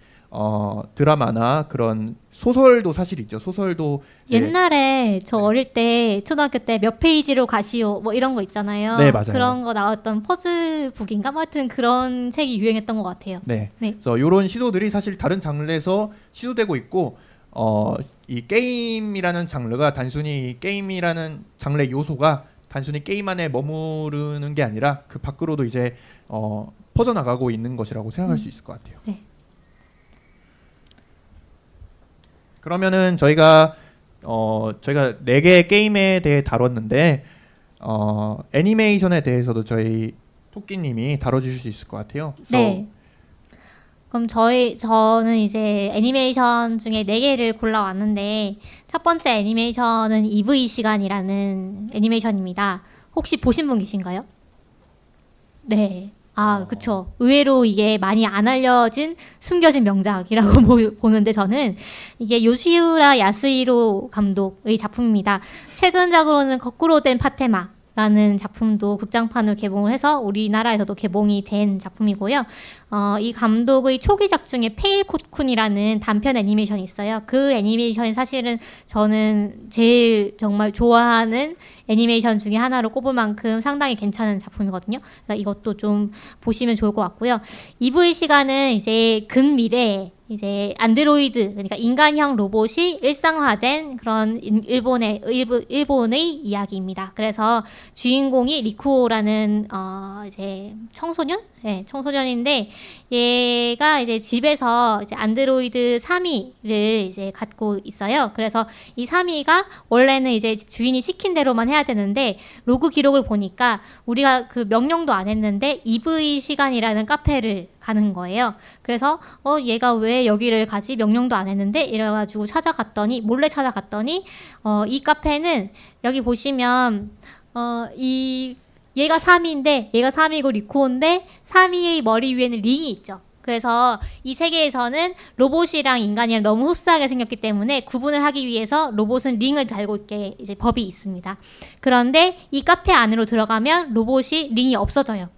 드라마나 그런 소설도 사실 있죠. 소설도 옛날에 저 어릴 때 초등학교 때 몇 페이지로 가시오 뭐 이런 거 있잖아요. 네, 맞아요. 그런 거 나왔던 퍼즐북인가 뭐 하여튼 그런 책이 유행했던 것 같아요. 네. 네. 그래서 이런 시도들이 사실 다른 장르에서 시도되고 있고 이 게임이라는 장르가 단순히 게임이라는 장르의 요소가 단순히 게임 안에 머무르는 게 아니라 그 밖으로도 이제 퍼져나가고 있는 것이라고 생각할 수 있을 것 같아요. 네. 그러면은 저희가 4개의 게임에 대해 다뤘는데 애니메이션에 대해서도 저희 토끼님이 다뤄주실 수 있을 것 같아요. 네. 그럼 저는 이제 애니메이션 중에 4개를 골라왔는데 첫 번째 애니메이션은 EV 시간이라는 애니메이션입니다. 혹시 보신 분 계신가요? 네. 그쵸. 의외로 이게 많이 안 알려진 숨겨진 명작이라고 보는데 저는 이게 요시우라 야스히로 감독의 작품입니다. 최근작으로는 거꾸로 된 파테마라는 작품도 극장판으로 개봉을 해서 우리나라에서도 개봉이 된 작품이고요. 이 감독의 초기작 중에 페일 코쿤이라는 단편 애니메이션이 있어요. 그 애니메이션이 사실은 저는 제일 정말 좋아하는 애니메이션 중에 하나로 꼽을 만큼 상당히 괜찮은 작품이거든요. 그래서 이것도 좀 보시면 좋을 것 같고요. EV 시간은 이제 근미래에 이제 안드로이드, 그러니까 인간형 로봇이 일상화된 그런 일본의 이야기입니다. 그래서 주인공이 리쿠오라는 이제 청소년? 네, 청소년인데 얘가 이제 집에서 이제 안드로이드 3위를 이제 갖고 있어요. 그래서 이 3위가 원래는 이제 주인이 시킨 대로만 해야 되는데 로그 기록을 보니까 우리가 그 명령도 안 했는데 EV 시간이라는 카페를 가는 거예요. 그래서 얘가 왜 여기를 가지? 명령도 안 했는데 이래가지고 몰래 찾아갔더니 이 카페는 여기 보시면 얘가 3위인데 얘가 3위고 리코인데 3위의 머리 위에는 링이 있죠. 그래서 이 세계에서는 로봇이랑 인간이랑 너무 흡사하게 생겼기 때문에 구분을 하기 위해서 로봇은 링을 달고 있게 이제 법이 있습니다. 그런데 이 카페 안으로 들어가면 로봇이 링이 없어져요.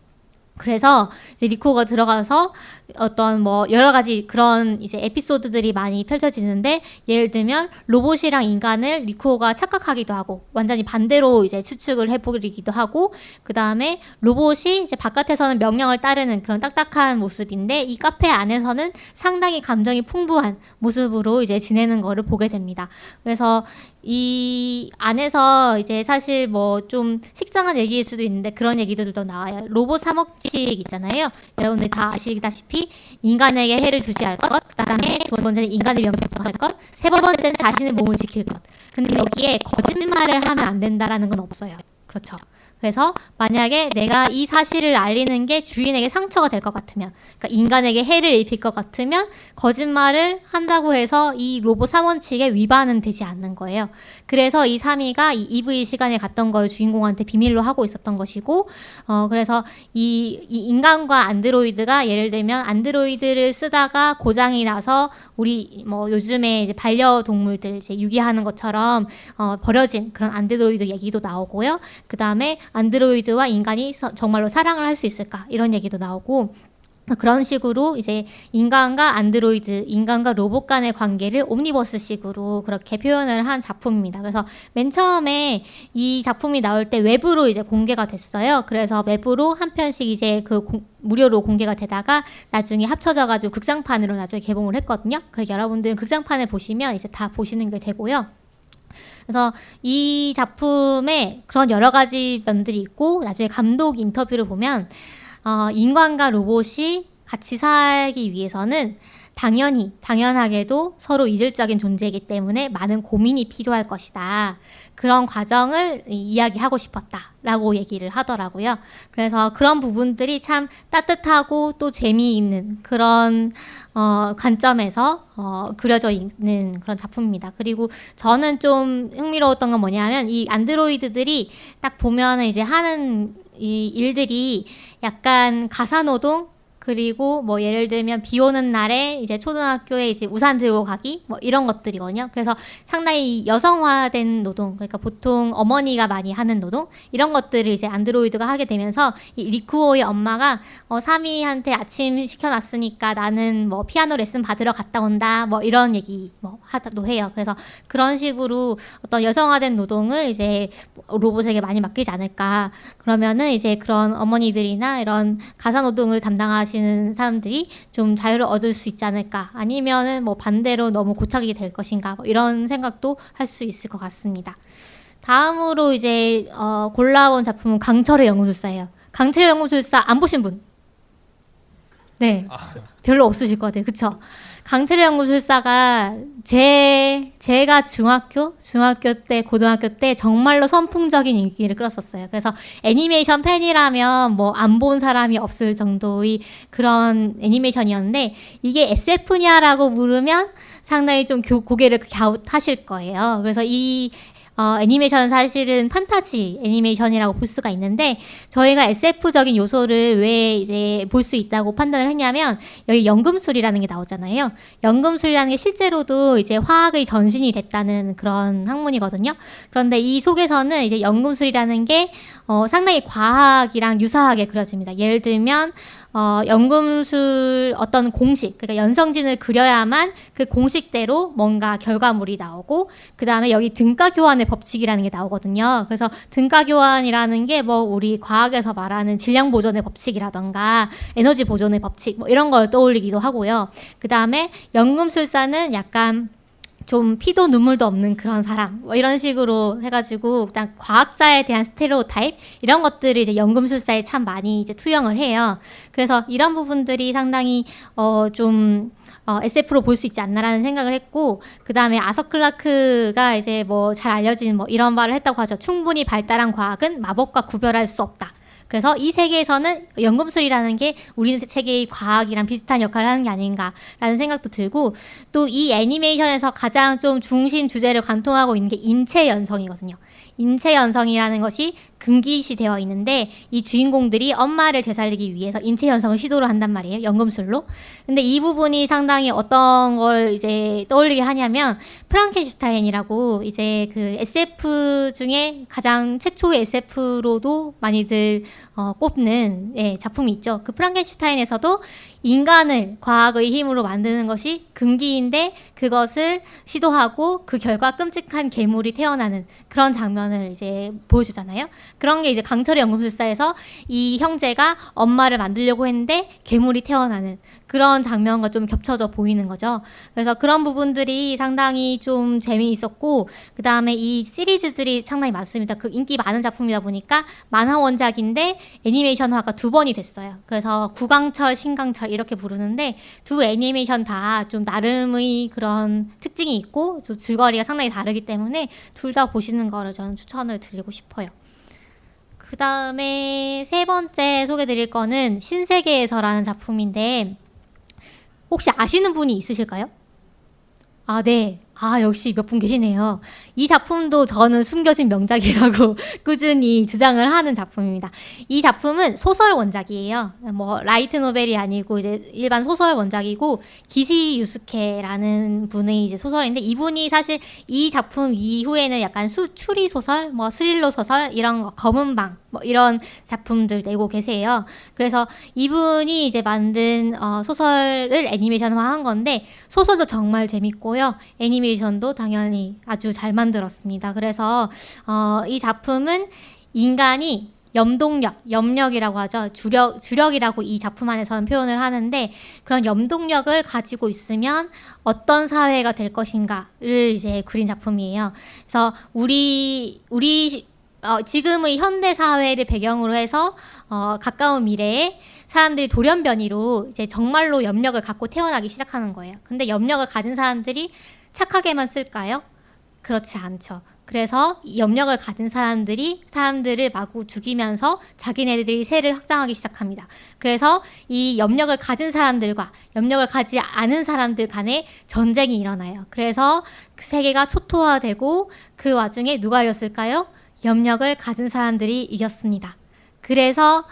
그래서 이제 리코가 들어가서 어떤 뭐 여러 가지 그런 이제 에피소드들이 많이 펼쳐지는데 예를 들면 로봇이랑 인간을 리코가 착각하기도 하고 완전히 반대로 이제 추측을 해보기도 하고 그 다음에 로봇이 이제 바깥에서는 명령을 따르는 그런 딱딱한 모습인데 이 카페 안에서는 상당히 감정이 풍부한 모습으로 이제 지내는 거를 보게 됩니다. 그래서 이 안에서 이제 사실 뭐 좀 식상한 얘기일 수도 있는데 그런 얘기들도 나와요. 로봇 3억씩 있잖아요. 여러분들 다 아시다시피 인간에게 해를 주지 않을 것, 그다음에 두 번째는 인간의 명예를 할 것, 세 번째는 자신의 몸을 지킬 것. 근데 여기에 거짓말을 하면 안 된다라는 건 없어요. 그렇죠. 그래서 만약에 내가 이 사실을 알리는 게 주인에게 상처가 될 것 같으면, 그러니까 인간에게 해를 입힐 것 같으면 거짓말을 한다고 해서 이 로봇 3원칙에 위반은 되지 않는 거예요. 그래서 이 3위가 이 EV 시간에 갔던 거를 주인공한테 비밀로 하고 있었던 것이고, 그래서 이 인간과 안드로이드가 예를 들면 안드로이드를 쓰다가 고장이 나서 우리 뭐 요즘에 이제 반려동물들 이제 유기하는 것처럼 버려진 그런 안드로이드 얘기도 나오고요. 그 다음에 안드로이드와 인간이 정말로 사랑을 할 수 있을까 이런 얘기도 나오고, 그런 식으로 이제 인간과 안드로이드, 인간과 로봇 간의 관계를 옴니버스식으로 그렇게 표현을 한 작품입니다. 그래서 맨 처음에 이 작품이 나올 때 외부로 이제 공개가 됐어요. 그래서 외부로 한 편씩 이제 무료로 공개가 되다가 나중에 합쳐져가지고 극장판으로 나중에 개봉을 했거든요. 그래서 여러분들 극장판을 보시면 이제 다 보시는 게 되고요. 그래서 이 작품에 그런 여러 가지 면들이 있고, 나중에 감독 인터뷰를 보면 인간과 로봇이 같이 살기 위해서는 당연하게도 서로 이질적인 존재이기 때문에 많은 고민이 필요할 것이다. 그런 과정을 이야기하고 싶었다라고 얘기를 하더라고요. 그래서 그런 부분들이 참 따뜻하고 또 재미있는 그런 관점에서 그려져 있는 그런 작품입니다. 그리고 저는 좀 흥미로웠던 건 뭐냐면 이 안드로이드들이 딱 보면은 이제 하는 이 일들이 약간 가사노동, 그리고 뭐 예를 들면 비 오는 날에 이제 초등학교에 이제 우산 들고 가기 뭐 이런 것들이거든요. 그래서 상당히 여성화된 노동, 그러니까 보통 어머니가 많이 하는 노동 이런 것들을 이제 안드로이드가 하게 되면서 이 리쿠오의 엄마가 사미한테 아침 시켜놨으니까 나는 뭐 피아노 레슨 받으러 갔다 온다 뭐 이런 얘기 뭐 하도 해요. 그래서 그런 식으로 어떤 여성화된 노동을 이제 로봇에게 많이 맡기지 않을까. 그러면은 이제 그런 어머니들이나 이런 가사 노동을 담당하시는 사람들이 좀 자유를 얻을 수 있지 않을까, 아니면은 뭐 반대로 너무 고착이 될 것인가, 뭐 이런 생각도 할 수 있을 것 같습니다. 다음으로 이제 골라온 작품은 강철의 연금술사예요. 강철의 연금술사 안 보신 분? 네, 별로 없으실 것 같아요. 그쵸? 강철의 연금술사가 제가 중학교 때, 고등학교 때 정말로 선풍적인 인기를 끌었었어요. 그래서 애니메이션 팬이라면 뭐 안 본 사람이 없을 정도의 그런 애니메이션이었는데, 이게 SF냐라고 물으면 상당히 좀 고개를 갸웃하실 거예요. 그래서 이 애니메이션은 사실은 판타지 애니메이션이라고 볼 수가 있는데, 저희가 SF적인 요소를 왜 이제 볼 수 있다고 판단을 했냐면, 여기 연금술이라는 게 나오잖아요. 연금술이라는 게 실제로도 이제 화학의 전신이 됐다는 그런 학문이거든요. 그런데 이 속에서는 이제 연금술이라는 게 상당히 과학이랑 유사하게 그려집니다. 예를 들면 연금술 어떤 공식, 그러니까 연성진을 그려야만 그 공식대로 뭔가 결과물이 나오고, 그 다음에 여기 등가 교환의 법칙이라는 게 나오거든요. 그래서 등가 교환이라는 게 뭐 우리 과학에서 말하는 질량 보존의 법칙이라던가 에너지 보존의 법칙 뭐 이런 걸 떠올리기도 하고요. 그 다음에 연금술사는 약간 좀 피도 눈물도 없는 그런 사람 뭐 이런 식으로 해가지고 일단 과학자에 대한 스테레오타입 이런 것들을 이제 연금술사에 참 많이 이제 투영을 해요. 그래서 이런 부분들이 상당히 좀 SF로 볼 수 있지 않나라는 생각을 했고, 그 다음에 아서 클라크가 이제 뭐 잘 알려진 뭐 이런 말을 했다고 하죠. 충분히 발달한 과학은 마법과 구별할 수 없다. 그래서 이 세계에서는 연금술이라는 게 우리 세계의 과학이랑 비슷한 역할을 하는 게 아닌가라는 생각도 들고, 또 이 애니메이션에서 가장 좀 중심 주제를 관통하고 있는 게 인체 연성이거든요. 인체 연성이라는 것이 금기시 되어 있는데, 이 주인공들이 엄마를 되살리기 위해서 인체 연성을 시도를 한단 말이에요. 연금술로. 근데 이 부분이 상당히 어떤 걸 이제 떠올리게 하냐면, 프랑켄슈타인이라고 이제 그 SF 중에 가장 최초의 SF로도 많이들 꼽는 작품이 있죠. 그 프랑켄슈타인에서도 인간을 과학의 힘으로 만드는 것이 금기인데 그것을 시도하고 그 결과 끔찍한 괴물이 태어나는 그런 장면을 이제 보여주잖아요. 그런 게 이제 강철의 연금술사에서 이 형제가 엄마를 만들려고 했는데 괴물이 태어나는 그런 장면과 좀 겹쳐져 보이는 거죠. 그래서 그런 부분들이 상당히 좀 재미있었고, 그 다음에 이 시리즈들이 상당히 많습니다. 그 인기 많은 작품이다 보니까 만화 원작인데 애니메이션화가 2번이 됐어요. 그래서 구강철, 신강철 이렇게 부르는데 두 애니메이션 다 좀 나름의 그런 특징이 있고 좀 줄거리가 상당히 다르기 때문에 둘 다 보시는 거를 저는 추천을 드리고 싶어요. 그 다음에 세 번째 소개드릴 거는 신세계에서라는 작품인데 혹시 아시는 분이 있으실까요? 아, 네. 아, 역시 몇 분 계시네요. 이 작품도 저는 숨겨진 명작이라고 꾸준히 주장을 하는 작품입니다. 이 작품은 소설 원작이에요. 뭐 라이트 노벨이 아니고 이제 일반 소설 원작이고 기시 유스케라는 분의 이제 소설인데 이분이 사실 이 작품 이후에는 약간 추리 소설, 뭐 스릴러 소설 이런 거, 검은 방 뭐 이런 작품들 내고 계세요. 그래서 이분이 이제 만든 소설을 애니메이션화한 건데 소설도 정말 재밌고요. 애니메이션도 당연히 아주 잘 만들었습니다. 그래서 이 작품은 인간이 염력이라고 하죠. 주력이라고 이 작품 안에서는 표현을 하는데 그런 염동력을 가지고 있으면 어떤 사회가 될 것인가를 이제 그린 작품이에요. 그래서 지금의 현대 사회를 배경으로 해서 가까운 미래에 사람들이 돌연변이로 이제 정말로 염력을 갖고 태어나기 시작하는 거예요. 근데 염력을 가진 사람들이 착하게만 쓸까요? 그렇지 않죠. 그래서 이 염력을 가진 사람들을 마구 죽이면서 자기네들이 세를 확장하기 시작합니다. 그래서 이 염력을 가진 사람들과 염력을 가지 않은 사람들 간에 전쟁이 일어나요. 그래서 그 세계가 초토화되고 그 와중에 누가 이겼을까요? 염력을 가진 사람들이 이겼습니다. 그래서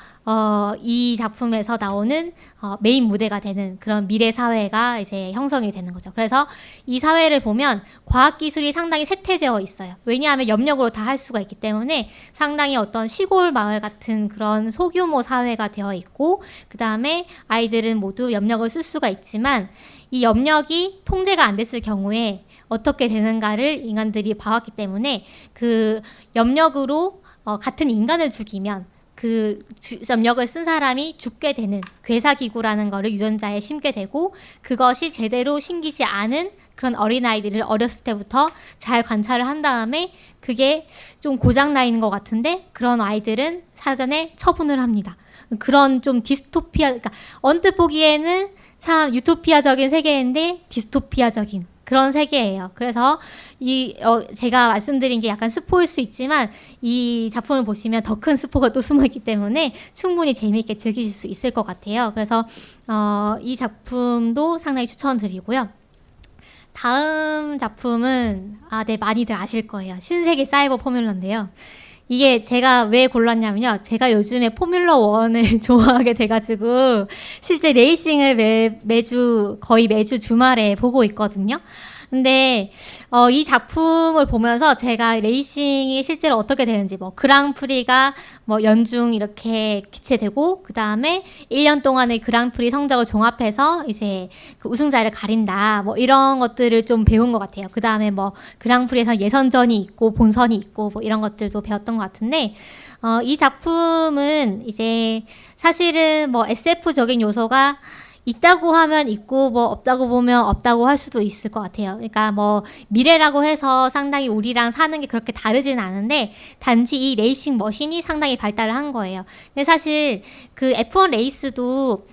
이 작품에서 나오는 메인 무대가 되는 그런 미래 사회가 이제 형성이 되는 거죠. 그래서 이 사회를 보면 과학 기술이 상당히 쇠퇴되어 있어요. 왜냐하면 염력으로 다 할 수가 있기 때문에 상당히 어떤 시골 마을 같은 그런 소규모 사회가 되어 있고 그 다음에 아이들은 모두 염력을 쓸 수가 있지만 이 염력이 통제가 안 됐을 경우에 어떻게 되는가를 인간들이 봐왔기 때문에 그 염력으로 같은 인간을 죽이면 그 염력을 쓴 사람이 죽게 되는 괴사기구라는 거를 유전자에 심게 되고 그것이 제대로 심기지 않은 그런 어린아이들을 어렸을 때부터 잘 관찰을 한 다음에 그게 좀 고장나 있는 것 같은데 그런 아이들은 사전에 처분을 합니다. 그런 좀 그러니까 언뜻 보기에는 참 유토피아적인 세계인데 디스토피아적인 그런 세계예요. 그래서 제가 말씀드린 게 약간 스포일 수 있지만 이 작품을 보시면 더 큰 스포가 또 숨어있기 때문에 충분히 재미있게 즐기실 수 있을 것 같아요. 그래서 이 작품도 상당히 추천드리고요. 다음 작품은 네, 많이들 아실 거예요. 신세계 사이버 포뮬러인데요. 이게 제가 왜 골랐냐면요. 제가 요즘에 포뮬러 1을 좋아하게 돼가지고 실제 레이싱을 거의 매주 주말에 보고 있거든요. 근데 이 작품을 보면서 제가 레이싱이 실제로 어떻게 되는지 뭐 그랑프리가 뭐 연중 이렇게 개최되고 그 다음에 1년 동안의 그랑프리 성적을 종합해서 이제 그 우승자를 가린다 뭐 이런 것들을 좀 배운 것 같아요. 그 다음에 뭐 그랑프리에서 예선전이 있고 본선이 있고 뭐 이런 것들도 배웠던 것 같은데 이 작품은 이제 사실은 뭐 SF적인 요소가 있다고 하면 있고 뭐 없다고 보면 없다고 할 수도 있을 것 같아요. 그러니까 뭐 미래라고 해서 상당히 우리랑 사는 게 그렇게 다르지는 않은데 단지 이 레이싱 머신이 상당히 발달을 한 거예요. 근데 사실 그 F1 레이스도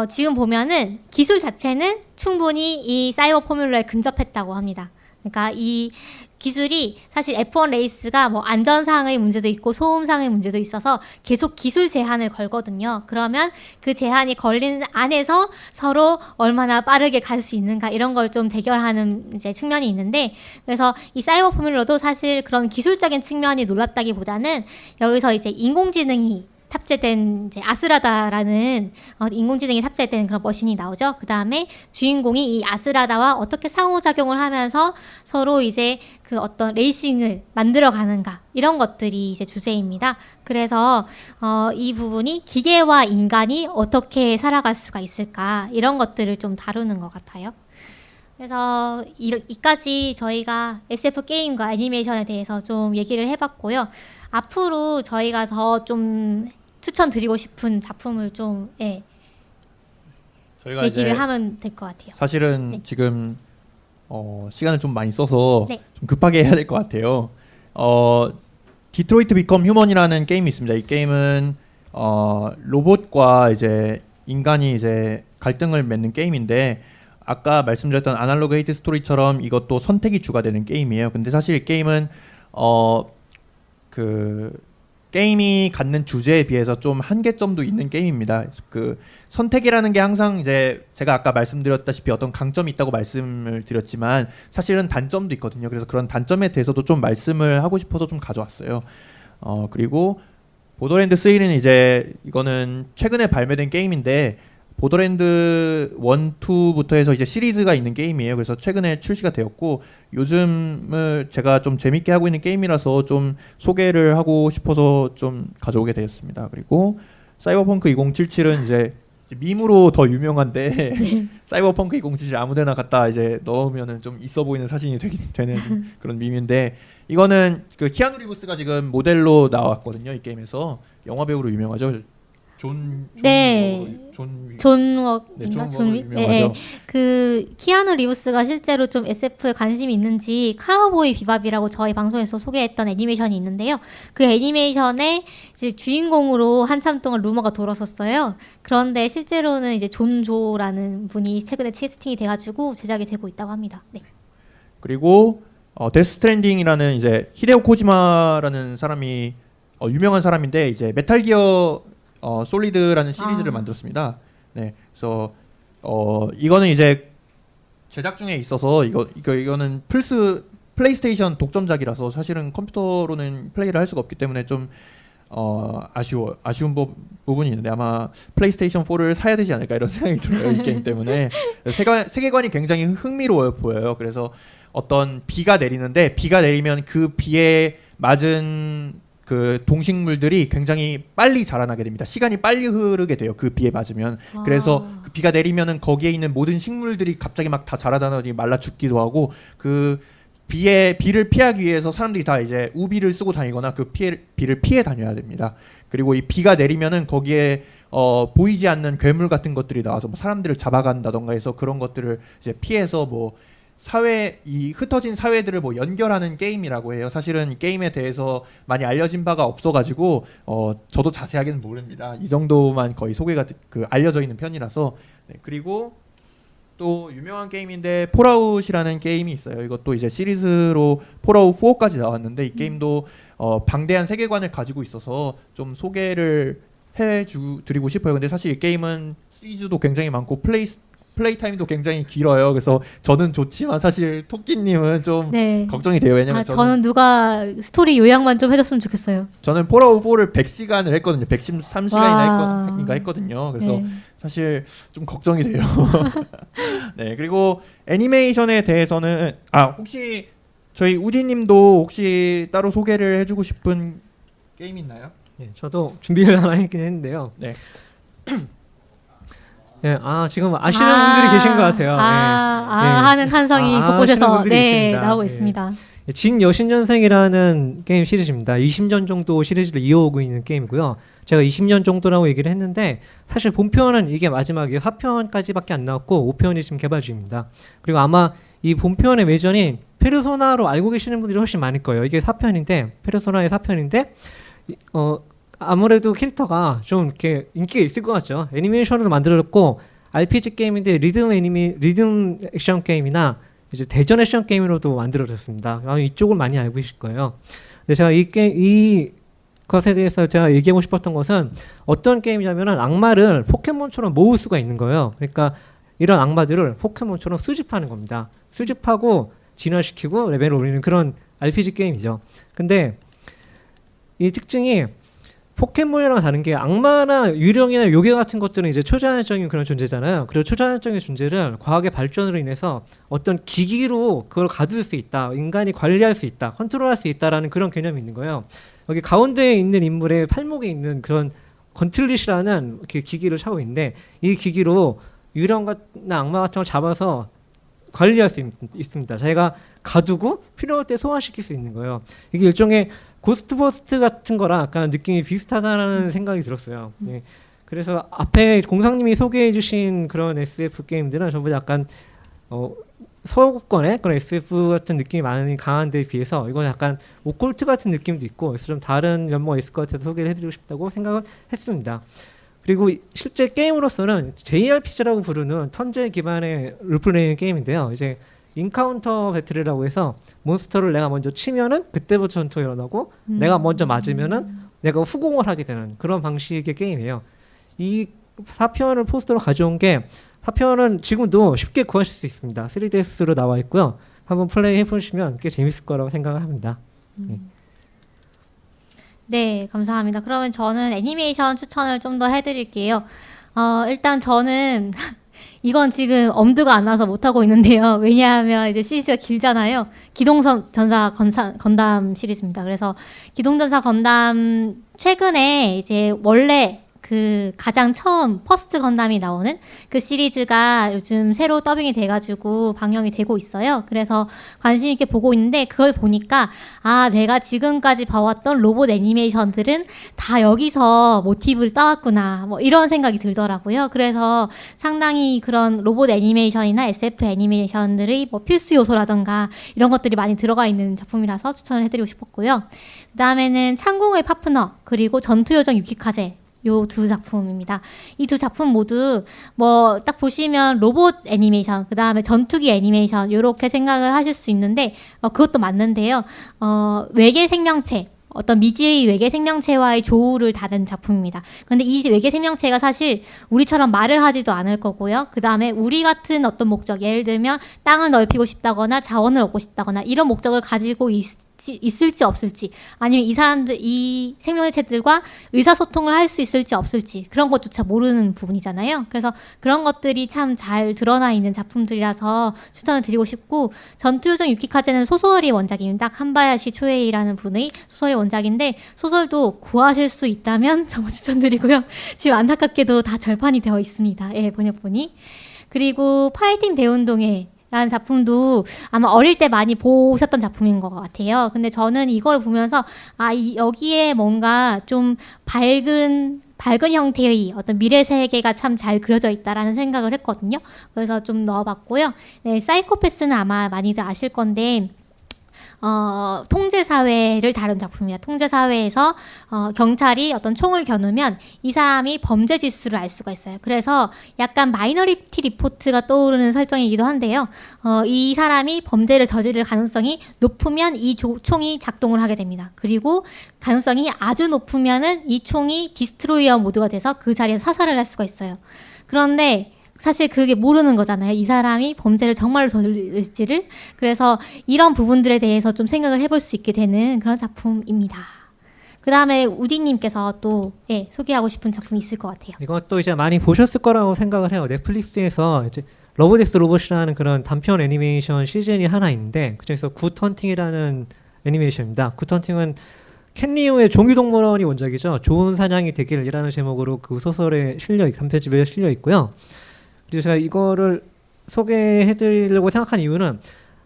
지금 보면은 기술 자체는 충분히 이 사이버 포뮬러에 근접했다고 합니다. 그러니까 이 기술이 사실 F1 레이스가 뭐 안전상의 문제도 있고 소음상의 문제도 있어서 계속 기술 제한을 걸거든요. 그러면 그 제한이 걸리는 안에서 서로 얼마나 빠르게 갈 수 있는가 이런 걸 좀 대결하는 이제 측면이 있는데 그래서 이 사이버 포뮬러도 사실 그런 기술적인 측면이 놀랍다기보다는 여기서 이제 인공지능이 탑재된 이제 아스라다라는 인공지능이 탑재된 그런 머신이 나오죠. 그 다음에 주인공이 이 아스라다와 어떻게 상호작용을 하면서 서로 이제 그 어떤 레이싱을 만들어 가는가 이런 것들이 이제 주제입니다. 그래서 이 부분이 기계와 인간이 어떻게 살아갈 수가 있을까 이런 것들을 좀 다루는 것 같아요. 그래서 이까지 저희가 SF 게임과 애니메이션에 대해서 좀 얘기를 해봤고요. 앞으로 저희가 더 좀 추천드리고 싶은 작품을 좀 저희가 얘기를 이제 하면 될 것 같아요. 사실은 네. 지금 시간을 좀 많이 써서 네. 좀 급하게 해야 될 것 같아요. 디트로이트 비컴 휴먼이라는 게임이 있습니다. 이 게임은 로봇과 이제 인간이 이제 갈등을 맺는 게임인데 아까 말씀드렸던 아날로그 헤이트 스토리처럼 이것도 선택이 주가 되는 게임이에요. 근데 사실 게임은 그 게임이 갖는 주제에 비해서 좀 한계점도 있는 게임입니다. 그 선택이라는 게 항상 이제 제가 아까 말씀드렸다시피 어떤 강점이 있다고 말씀을 드렸지만 사실은 단점도 있거든요. 그래서 그런 단점에 대해서도 좀 말씀을 하고 싶어서 좀 가져왔어요. 그리고 보더랜드 3는 이제 이거는 최근에 발매된 게임인데 보더랜드 1, 2부터 해서 이제 시리즈가 있는 게임이에요. 그래서 최근에 출시가 되었고 요즘을 제가 좀 재밌게 하고 있는 게임이라서 좀 소개를 하고 싶어서 좀 가져오게 되었습니다. 그리고 사이버펑크 2077은 이제 밈으로 더 유명한데 사이버펑크 2077 아무데나 갖다 이제 넣으면은 좀 있어 보이는 사진이 되는 그런 밈인데 이거는 그 키아누 리브스가 지금 모델로 나왔거든요. 이 게임에서 영화 배우로 유명하죠. 존 존웍인가? 존 유명하죠. 그 키아누 리브스가 실제로 좀 SF에 관심이 있는지 카우보이 비밥이라고 저희 방송에서 소개했던 애니메이션이 있는데요. 그 애니메이션의 이제 주인공으로 한참 동안 루머가 돌았었어요. 그런데 실제로는 이제 존조라는 분이 최근에 캐스팅이 돼가지고 제작이 되고 있다고 합니다. 네. 그리고 데스 스트랜딩이라는 이제 히데오 코지마라는 사람이 유명한 사람인데 이제 메탈 기어 솔리드라는 시리즈를 만들었습니다. 네, 그래서 이거는 이제 제작 중에 있어서 이거는 플레이스테이션 독점작이라서 사실은 컴퓨터로는 플레이를 할 수가 없기 때문에 좀 아쉬운 부분이 있는데 아마 플레이스테이션 4를 사야 되지 않을까 이런 생각이 들어요. 이 게임 때문에 세계관이 굉장히 흥미로워 보여요. 그래서 어떤 비가 내리는데 비가 내리면 그 비에 맞은 그 동식물들이 굉장히 빨리 자라나게 됩니다. 시간이 빨리 흐르게 돼요. 그 비에 맞으면. 그래서 그 비가 내리면은 거기에 있는 모든 식물들이 갑자기 막 다 자라다니 말라 죽기도 하고 그 비를 피하기 위해서 사람들이 다 이제 우비를 쓰고 다니거나 그 비를 피해 다녀야 됩니다. 그리고 이 비가 내리면은 거기에 보이지 않는 괴물 같은 것들이 나와서 뭐 사람들을 잡아간다던가 해서 그런 것들을 이제 피해서 뭐 이 흩어진 사회들을 뭐 연결하는 게임이라고 해요. 사실은 게임에 대해서 많이 알려진 바가 없어가지고 저도 자세하게는 모릅니다. 이 정도만 거의 소개가 알려져 있는 편이라서. 네, 그리고 또 유명한 게임인데 폴아웃이라는 게임이 있어요. 이것도 이제 시리즈로 폴아웃 4까지 나왔는데 이 게임도 방대한 세계관을 가지고 있어서 좀 소개를 드리고 싶어요. 근데 사실 이 게임은 시리즈도 굉장히 많고 플레이 타임도 굉장히 길어요. 그래서 저는 좋지만 사실 토끼님은 좀 걱정이 돼요. 왜냐면 저는 누가 스토리 요약만 좀 해줬으면 좋겠어요. 저는 폴아웃 4를 100시간을 했거든요. 113시간이나 했거든요. 그래서 사실 좀 걱정이 돼요. 네, 그리고 애니메이션에 대해서는 혹시 저희 우디님도 혹시 따로 소개를 해주고 싶은 게임 있나요? 네, 저도 준비를 하나 했긴 했는데요. 네. 네, 지금 아시는 분들이 계신 것 같아요. 하는 한성이 곳곳에서 나오고 있습니다. 진 여신전생이라는 게임 시리즈입니다. 20년 정도 시리즈를 이어오고 있는 게임이고요. 제가 20년 정도라고 얘기를 했는데 사실 본편은 이게 마지막이에요. 4편까지밖에 안 나왔고 5편이 지금 개발 중입니다. 그리고 아마 이 본편의 외전이 페르소나로 알고 계시는 분들이 훨씬 많을 거예요. 이게 4편인데 페르소나의 4편인데 아무래도 캐릭터가 좀 이렇게 인기가 있을 것 같죠. 애니메이션으로 만들었고 RPG 게임인데 리듬 액션 게임이나 이제 대전 액션 게임으로도 만들어졌습니다. 이쪽을 많이 알고 계실 거예요. 근데 제가 이 것에 대해서 제가 얘기하고 싶었던 것은 어떤 게임이냐면은 악마를 포켓몬처럼 모을 수가 있는 거예요. 그러니까 이런 악마들을 포켓몬처럼 수집하는 겁니다. 수집하고 진화시키고 레벨을 올리는 그런 RPG 게임이죠. 근데 이 특징이 포켓몬이랑 다른 게 악마나 유령이나 요괴 같은 것들은 이제 초자연적인 그런 존재잖아요. 그리고 초자연적인 존재를 과학의 발전으로 인해서 어떤 기기로 그걸 가둘 수 있다, 인간이 관리할 수 있다, 컨트롤할 수 있다라는 그런 개념이 있는 거예요. 여기 가운데에 있는 인물의 팔목에 있는 그런 건틀릿이라는 이렇게 기기를 차고 있는데 이 기기로 유령이나 악마 같은 걸 잡아서 관리할 수 있습니다. 자기가 가두고 필요할 때 소환시킬 수 있는 거예요. 이게 일종의 고스트버스트 같은 거랑 약간 느낌이 비슷하다는 생각이 들었어요. 네. 그래서 앞에 공상님이 소개해 주신 그런 SF 게임들은 전부 약간 서구권의 그런 SF 같은 느낌이 많이 강한 데에 비해서 이건 약간 오컬트 같은 느낌도 있고 그래서 좀 다른 면모가 있을 것 같아서 소개를 해드리고 싶다고 생각을 했습니다. 그리고 실제 게임으로서는 JRPG라고 부르는 턴제 기반의 롤플레잉 게임인데요. 이제 인카운터 배틀이라고 해서 몬스터를 내가 먼저 치면은 그때부터 전투가 일어나고 내가 먼저 맞으면은 내가 후공을 하게 되는 그런 방식의 게임이에요. 이 4편을 포스터로 가져온 게 4편은 지금도 쉽게 구하실 수 있습니다. 3DS로 나와 있고요. 한번 플레이 해보시면 꽤 재밌을 거라고 생각을 합니다. 네, 감사합니다. 그러면 저는 애니메이션 추천을 좀 더 해드릴게요. 일단 저는 이건 지금 엄두가 안 나서 못하고 있는데요. 왜냐하면 이제 시리즈가 길잖아요. 기동전사 건담 시리즈입니다. 그래서 기동전사 건담 최근에 이제 원래 그 가장 처음 퍼스트 건담이 나오는 그 시리즈가 요즘 새로 더빙이 돼가지고 방영이 되고 있어요. 그래서 관심 있게 보고 있는데 그걸 보니까 아, 내가 지금까지 봐왔던 로봇 애니메이션들은 다 여기서 모티브를 따왔구나. 뭐 이런 생각이 들더라고요. 그래서 상당히 그런 로봇 애니메이션이나 SF 애니메이션들의 뭐 필수 요소라던가 이런 것들이 많이 들어가 있는 작품이라서 추천을 해드리고 싶었고요. 그 다음에는 창궁의 파프너 그리고 전투요정 유키카제 요 두 작품입니다. 이 두 작품 모두 뭐 딱 보시면 로봇 애니메이션, 그 다음에 전투기 애니메이션 요렇게 생각을 하실 수 있는데 그것도 맞는데요. 외계 생명체 어떤 미지의 외계 생명체와의 조우를 다룬 작품입니다. 그런데 이 외계 생명체가 사실 우리처럼 말을 하지도 않을 거고요. 그 다음에 우리 같은 어떤 목적, 예를 들면 땅을 넓히고 싶다거나 자원을 얻고 싶다거나 이런 목적을 가지고 있을지 없을지, 아니면 이 사람들, 이 생명체들과 의사소통을 할 수 있을지 없을지 그런 것조차 모르는 부분이잖아요. 그래서 그런 것들이 참 잘 드러나 있는 작품들이라서 추천을 드리고 싶고, 전투요정 유키카제는 소설이 원작입니다. 칸바야시 초에이라는 분의 소설이 원작인데 소설도 구하실 수 있다면 정말 추천드리고요. 지금 안타깝게도 다 절판이 되어 있습니다. 예, 번역본이. 그리고 파이팅 대운동회 라는 작품도 아마 어릴 때 많이 보셨던 작품인 것 같아요. 근데 저는 이걸 보면서 여기에 뭔가 좀 밝은 형태의 어떤 미래 세계가 참 잘 그려져 있다라는 생각을 했거든요. 그래서 좀 넣어봤고요. 네, 사이코패스는 아마 많이들 아실 건데 통제사회를 다룬 작품입니다. 통제사회에서 경찰이 어떤 총을 겨누면 이 사람이 범죄 지수를 알 수가 있어요. 그래서 약간 마이너리티 리포트가 떠오르는 설정이기도 한데요. 이 사람이 범죄를 저지를 가능성이 높으면 이 총이 작동을 하게 됩니다. 그리고 가능성이 아주 높으면은 이 총이 디스트로이어 모드가 돼서 그 자리에서 사살을 할 수가 있어요. 그런데 사실 그게 모르는 거잖아요. 이 사람이 범죄를 정말로 저질지를. 그래서 이런 부분들에 대해서 좀 생각을 해볼 수 있게 되는 그런 작품입니다. 그 다음에 우디님께서 또 소개하고 싶은 작품이 있을 것 같아요. 이것도 이제 많이 보셨을 거라고 생각을 해요. 넷플릭스에서 이제 러브 데스 로봇이라는 그런 단편 애니메이션 시즌이 하나 있는데 그중에서 굿 헌팅이라는 애니메이션입니다. 굿 헌팅은 켄리우의 종이동물원이 원작이죠. 좋은 사냥이 되길이라는 제목으로 그 소설에 실려 3편집에 실려 있고요. 그래서 제가 이거를 소개해드리려고 생각한 이유는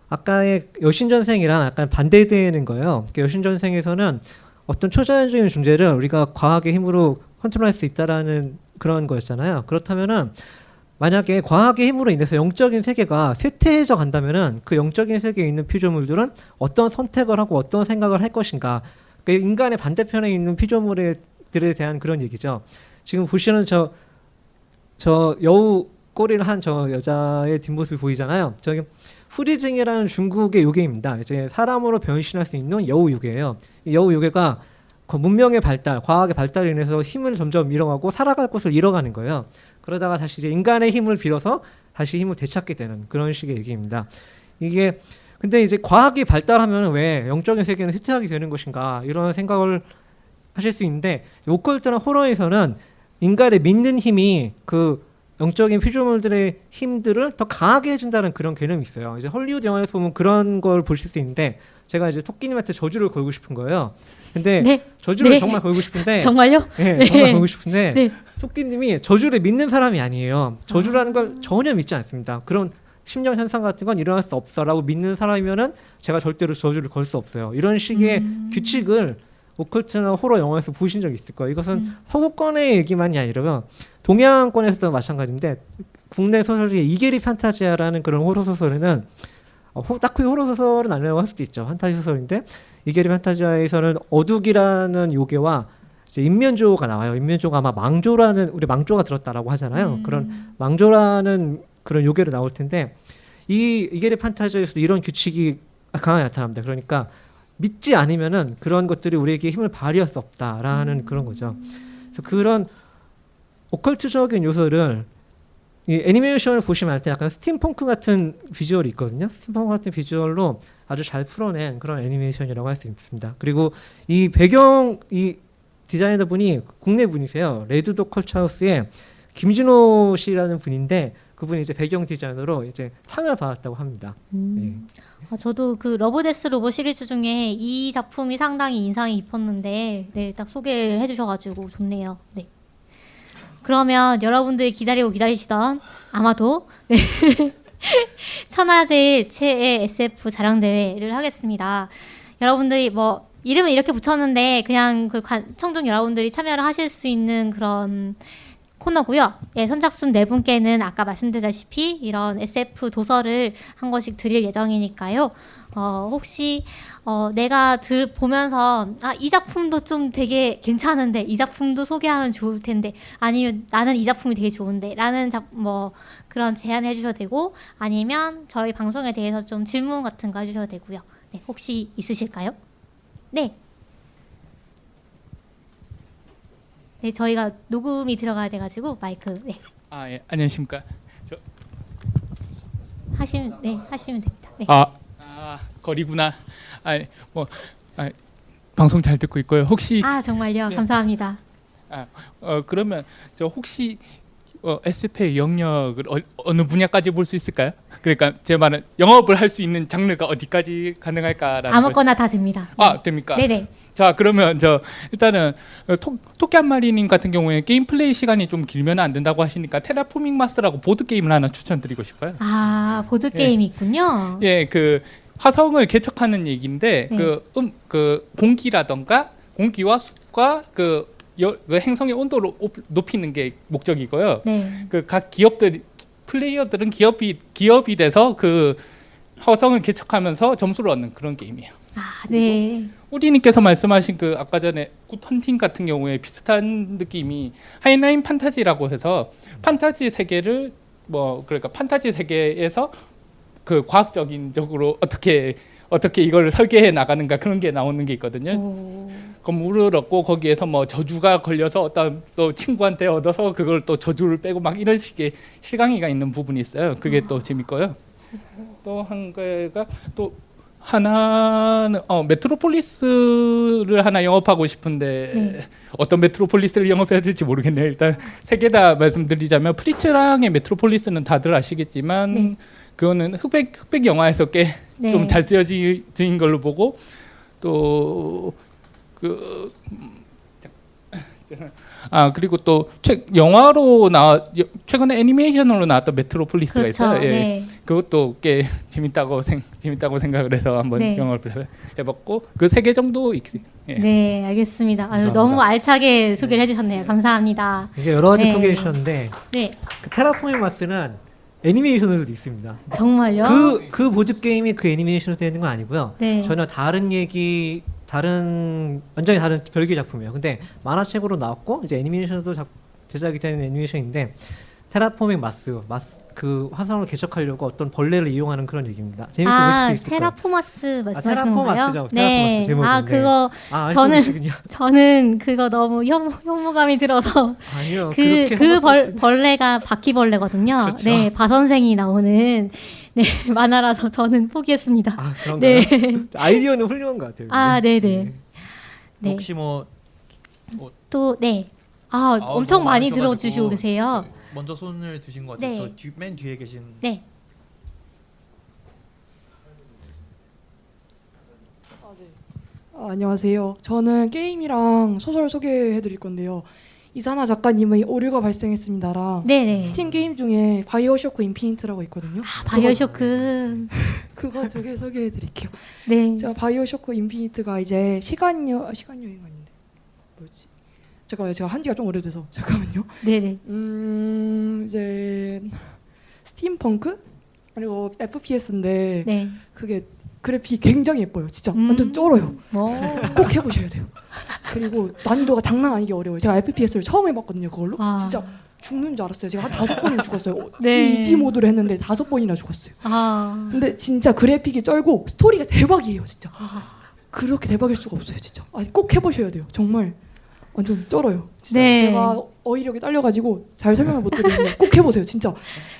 아까의 여신전생이랑 약간 반대되는 거예요. 여신전생에서는 어떤 초자연적인 존재를 우리가 과학의 힘으로 컨트롤할 수 있다라는 그런 거였잖아요. 그렇다면은 만약에 과학의 힘으로 인해서 영적인 세계가 쇠퇴해져 간다면은 그 영적인 세계에 있는 피조물들은 어떤 선택을 하고 어떤 생각을 할 것인가. 그러니까 인간의 반대편에 있는 피조물들에 대한 그런 얘기죠. 지금 보시는 저 여우 꼬리를 한 저 여자의 뒷모습이 보이잖아요. 저기 후리징이라는 중국의 요괴입니다. 이제 사람으로 변신할 수 있는 여우 요괴예요. 이 여우 요괴가 문명의 발달, 과학의 발달로 인해서 힘을 점점 잃어가고 살아갈 곳을 잃어가는 거예요. 그러다가 다시 이제 인간의 힘을 빌어서 다시 힘을 되찾게 되는 그런 식의 얘기입니다. 이게 근데 이제 과학이 발달하면 왜 영적인 세계는 쇠퇴하게 되는 것인가 이런 생각을 하실 수 있는데 오컬트나 호러에서는 인간의 믿는 힘이 그 영적인 피조물들의 힘들을 더 강하게 해준다는 그런 개념이 있어요. 이제 헐리우드 영화에서 보면 그런 걸 보실 수 있는데 제가 이제 토끼님한테 저주를 걸고 싶은 거예요. 근데 네. 저주를 네. 정말 걸고 싶은데 정말요? 네, 네. 정말 걸고 싶은데 네. 토끼님이 저주를 믿는 사람이 아니에요. 저주라는 걸 전혀 믿지 않습니다. 그런 심령 현상 같은 건 일어날 수 없어라고 믿는 사람이면은 제가 절대로 저주를 걸 수 없어요. 이런 식의 규칙을 오컬트나 호러 영화에서 보신 적 있을 거예요. 이것은 서구권의 얘기만이 아니라요. 동양권에서도 마찬가지인데 국내 소설 중에 이계리 판타지아라는 그런 호러 소설에는 딱히 호러 소설은 아니라고 할 수도 있죠. 판타지 소설인데 이계리 판타지아에서는 어둑이라는 요괴와 이제 인면조가 나와요. 인면조가 아마 망조라는 우리 망조가 들었다라고 하잖아요. 그런 망조라는 그런 요괴로 나올 텐데 이 이계리 판타지아에서도 이런 규칙이 강하게 나타납니다. 그러니까 믿지 않으면은 그런 것들이 우리에게 힘을 발휘할 수 없다라는 그런 거죠. 그래서 그런 오컬트적인 요소를 이 애니메이션을 보시면 알 때 약간 스팀펑크 같은 비주얼이 있거든요. 스팀펑크 같은 비주얼로 아주 잘 풀어낸 그런 애니메이션이라고 할 수 있습니다. 그리고 이 배경 이 디자이너 분이 국내 분이세요. 레드독 컬처하우스의 김진호 씨라는 분인데 그분이 이제 배경 디자이너로 이제 상을 받았다고 합니다. 네. 저도 그 러브데스 로봇 시리즈 중에 이 작품이 상당히 인상이 깊었는데 네, 딱 소개를 해주셔가지고 좋네요. 네. 그러면 여러분들이 기다리고 기다리시던 아마도 네. 천하제일 최애 SF 자랑대회를 하겠습니다. 여러분들이 뭐 이름을 이렇게 붙였는데 그냥 그 청중 여러분들이 참여를 하실 수 있는 그런 코너고요. 예, 선착순 네 분께는 아까 말씀드렸다시피 이런 SF 도서를 한 권씩 드릴 예정이니까요. 혹시 내가 보면서 이 작품도 좀 되게 괜찮은데 이 작품도 소개하면 좋을 텐데 아니면 나는 이 작품이 되게 좋은데 라는 그런 제안을 해주셔도 되고 아니면 저희 방송에 대해서 좀 질문 같은 거 해주셔도 되고요. 네, 혹시 있으실까요? 네. 네, 저희가 녹음이 들어가야 돼가지고 마이크 네 예, 안녕하십니까. 하시면 됩니다. 네. 거리구나. 방송 잘 듣고 있고요. 혹시 정말요. 네. 감사합니다. 그러면 저 혹시 SF의 영역을 어느 분야까지 볼 수 있을까요? 그러니까 제 말은 영업을 할 수 있는 장르가 어디까지 가능할까라는 아무거나 다 됩니다. 됩니까? 네네. 자, 그러면 일단은 토끼 한 마리님 같은 경우에 게임 플레이 시간이 좀 길면 안 된다고 하시니까 테라포밍 마스라고 보드 게임을 하나 추천드리고 싶어요. 보드 게임이 있군요. 예, 그 화성을 개척하는 얘기인데 네. 그 공기라던가 공기와 숲과 그 행성의 온도를 높이는 게 목적이고요. 네. 그 각 플레이어들은 기업이 돼서 그 화성을 개척하면서 점수를 얻는 그런 게임이에요. 네. 우리님께서 말씀하신 그 아까 전에 굿헌팅 같은 경우에 비슷한 느낌이 하이라인 판타지라고 해서 판타지 세계를 그러니까 판타지 세계에서 그 과학적인적으로 어떻게 이걸 설계해 나가는가 그런 게 나오는 게 있거든요. 건물을 얻고 거기에서 저주가 걸려서 어떤 또 친구한테 얻어서 그걸 또 저주를 빼고 막 이런 식의 실강의가 있는 부분이 있어요. 그게 또 재밌고요. 또 한 개가 또 하나는 메트로폴리스를 하나 영업하고 싶은데 어떤 메트로폴리스를 영업해야 될지 모르겠네요. 일단 세 개 다 말씀드리자면 프리츠랑의 메트로폴리스는 다들 아시겠지만 그거는 흑백 영화에서 꽤 좀 잘 쓰여진 걸로 보고 또 그리고 또 영화로 최근에 애니메이션으로 나왔던 메트로폴리스가 그렇죠. 있어요. 예. 네. 그것도 꽤 재밌다고 생각을 해서 한번 네. 영화를 해봤고 그 세 개 정도 예. 네, 알겠습니다. 감사합니다. 너무 알차게 소개를 해주셨네요. 감사합니다. 이제 여러 가지 네. 소개해 주셨는데 네, 그 테라포밍 마스는 애니메이션으로도 있습니다. 정말요? 그 보드 게임이 그 애니메이션으로 되는 건 아니고요. 네. 전혀 완전히 다른 별개의 작품이에요. 근데 만화책으로 나왔고 이제 애니메이션으로 제작이 되는 애니메이션인데 테라포밍 마스 그 화성을 개척하려고 어떤 벌레를 이용하는 그런 얘기입니다. 재밌게 보실 수 있을 거예요. 테라포마스 말씀하시는 테라포마스죠. 건가요? 테라포마스 제목인데. 그거 알고 저는 계시군요. 저는 그거 너무 혐오감이 들어서 아니요. 그 벌레가 바퀴벌레거든요. 그렇죠. 네, 바선생이 나오는 만화라서 저는 포기했습니다. 그런가요? 네. 아이디어는 훌륭한 것 같아요. 네네. 네. 혹시 또 네. 아, 엄청 너무 많이 많으셔가지고. 들어주시고 계세요. 먼저 손을 드신 것 같아요. 네. 저 맨 뒤에 계신. 네. 안녕하세요. 저는 게임이랑 소설 소개해드릴 건데요. 이사나 작가님의 오류가 발생했습니다랑 네네. 스팀 게임 중에 바이오쇼크 인피니트라고 있거든요. 아, 바이오쇼크. 그거 저게 소개해드릴게요. 네. 제가 바이오쇼크 인피니트가 이제 시간 여행 아닌데 뭐였지? 잠깐만요. 제가 한지가 좀 오래돼서 잠깐만요. 네네. 이제 스팀펑크 그리고 FPS인데 네. 그게 그래픽 굉장히 예뻐요. 진짜 완전 쩔어요. 뭐. 꼭 해보셔야 돼요. 그리고 난이도가 장난 아니게 어려워요. 제가 FPS를 처음 해봤거든요. 그걸로 아. 진짜 죽는 줄 알았어요. 제가 한 5번이나 죽었어요. 네. 이지 모드로 했는데 5번이나 죽었어요. 아. 근데 진짜 그래픽이 쩔고 스토리가 대박이에요. 진짜 그렇게 대박일 수가 없어요. 진짜 꼭 해보셔야 돼요. 정말 완전 쩔어요. 진짜 네. 제가 어휘력이 딸려가지고 잘 설명을 못 드리는데 꼭 해보세요. 진짜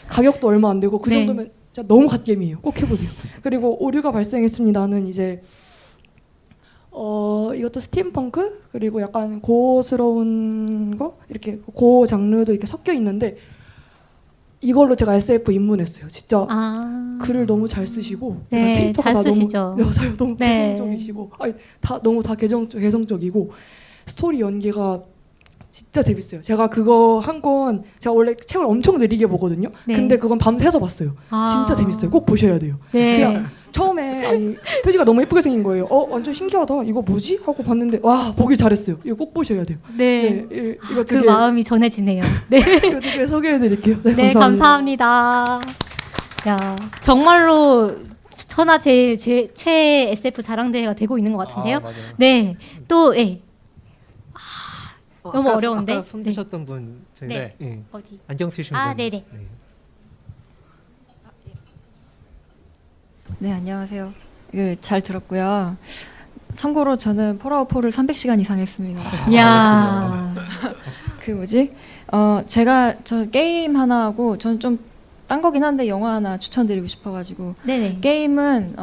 가격도 얼마 안 되고 그 네. 정도면 진짜 너무 갓겜이에요. 꼭 해보세요. 그리고 오류가 발생했습니다는 이제 이것도 스팀펑크 그리고 약간 고스러운 거 이렇게 고 장르도 이렇게 섞여 있는데 이걸로 제가 SF 입문했어요. 진짜 아. 글을 너무 잘 쓰시고 네, 그다음 캐릭터가 잘 다 쓰시죠. 너무 네, 맞아요. 너무 네. 개성적이시고 아니 다 너무 다 개성적이고 스토리 연기가 진짜 재밌어요. 제가 그거 한 권 제가 원래 책을 엄청 느리게 보거든요. 네. 근데 그건 밤새서 봤어요. 아. 진짜 재밌어요. 꼭 보셔야 돼요. 네. 그냥 처음에 아니 표지가 너무 예쁘게 생긴 거예요. 완전 신기하다. 이거 뭐지? 하고 봤는데 와 보길 잘했어요. 이거 꼭 보셔야 돼요. 네. 이거 그 되게 마음이 전해지네요. 네. 이거 되게 소개해드릴게요. 네, 네, 감사합니다. 야, 정말로 천하 제일 최 SF 자랑대회가 되고 있는 것 같은데요. 아, 맞아요. 네, 또 예. 너무 어려운데? 아까 손 드셨던 분 저희 네. 예. 어디? 안경 쓰신 아, 분. 네네. 네, 안녕하세요. 잘 들었고요. 참고로 저는 폴아웃 4를 300시간 이상 했습니다. 야, 그 뭐지? 제가 저 게임 하나 하고 저는 좀 딴 거긴 한데 영화 하나 추천드리고 싶어가지고 네네. 게임은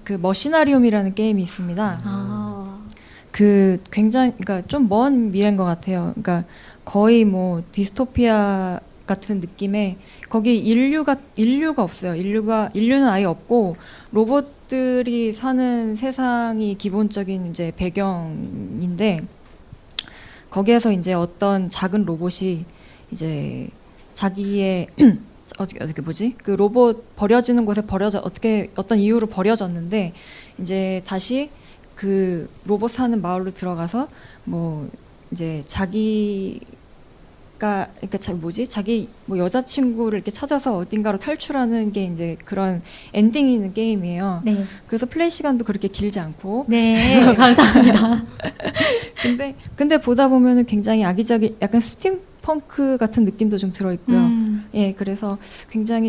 그 머시나리움이라는 게임이 있습니다. 아, 그 굉장히 그러니까 좀 먼 미래인 것 같아요. 그러니까 거의 뭐 디스토피아 같은 느낌의 거기 인류가 없어요. 인류는 아예 없고 로봇들이 사는 세상이 기본적인 이제 배경인데 거기에서 이제 어떤 작은 로봇이 이제 자기의 어떻게 뭐지? 그 로봇 버려지는 곳에 어떤 이유로 버려졌는데 이제 다시 그 로봇 사는 마을로 들어가서 뭐 이제 자기 자기 뭐 여자친구를 이렇게 찾아서 어딘가로 탈출하는 게 이제 그런 엔딩이 있는 게임이에요. 네. 그래서 플레이 시간도 그렇게 길지 않고. 네, 감사합니다. 근데 보다 보면은 굉장히 아기자기 약간 스팀펑크 같은 느낌도 좀 들어 있고요. 예, 그래서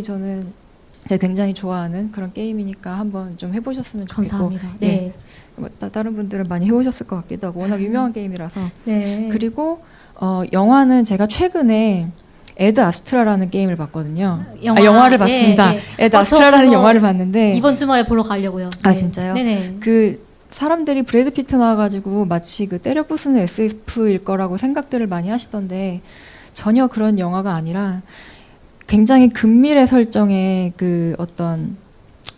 저는 제가 굉장히 좋아하는 그런 게임이니까 한번 좀 해보셨으면 좋겠고. 감사합니다. 예. 네. 뭐 다른 분들은 많이 해보셨을 것 같기도 하고 워낙 유명한 게임이라서. 네. 그리고 영화는 제가 최근에 에드 아스트라라는 게임을 봤거든요. 영화를 봤습니다. 네, 네. 에드 아스트라라는 저도 영화를 봤는데 이번 주말에 보러 가려고요. 아, 네. 진짜요? 네네. 그 사람들이 브래드 피트 나와가지고 마치 그 때려 부수는 SF일 거라고 생각들을 많이 하시던데 전혀 그런 영화가 아니라 굉장히 근미래 설정의 그 어떤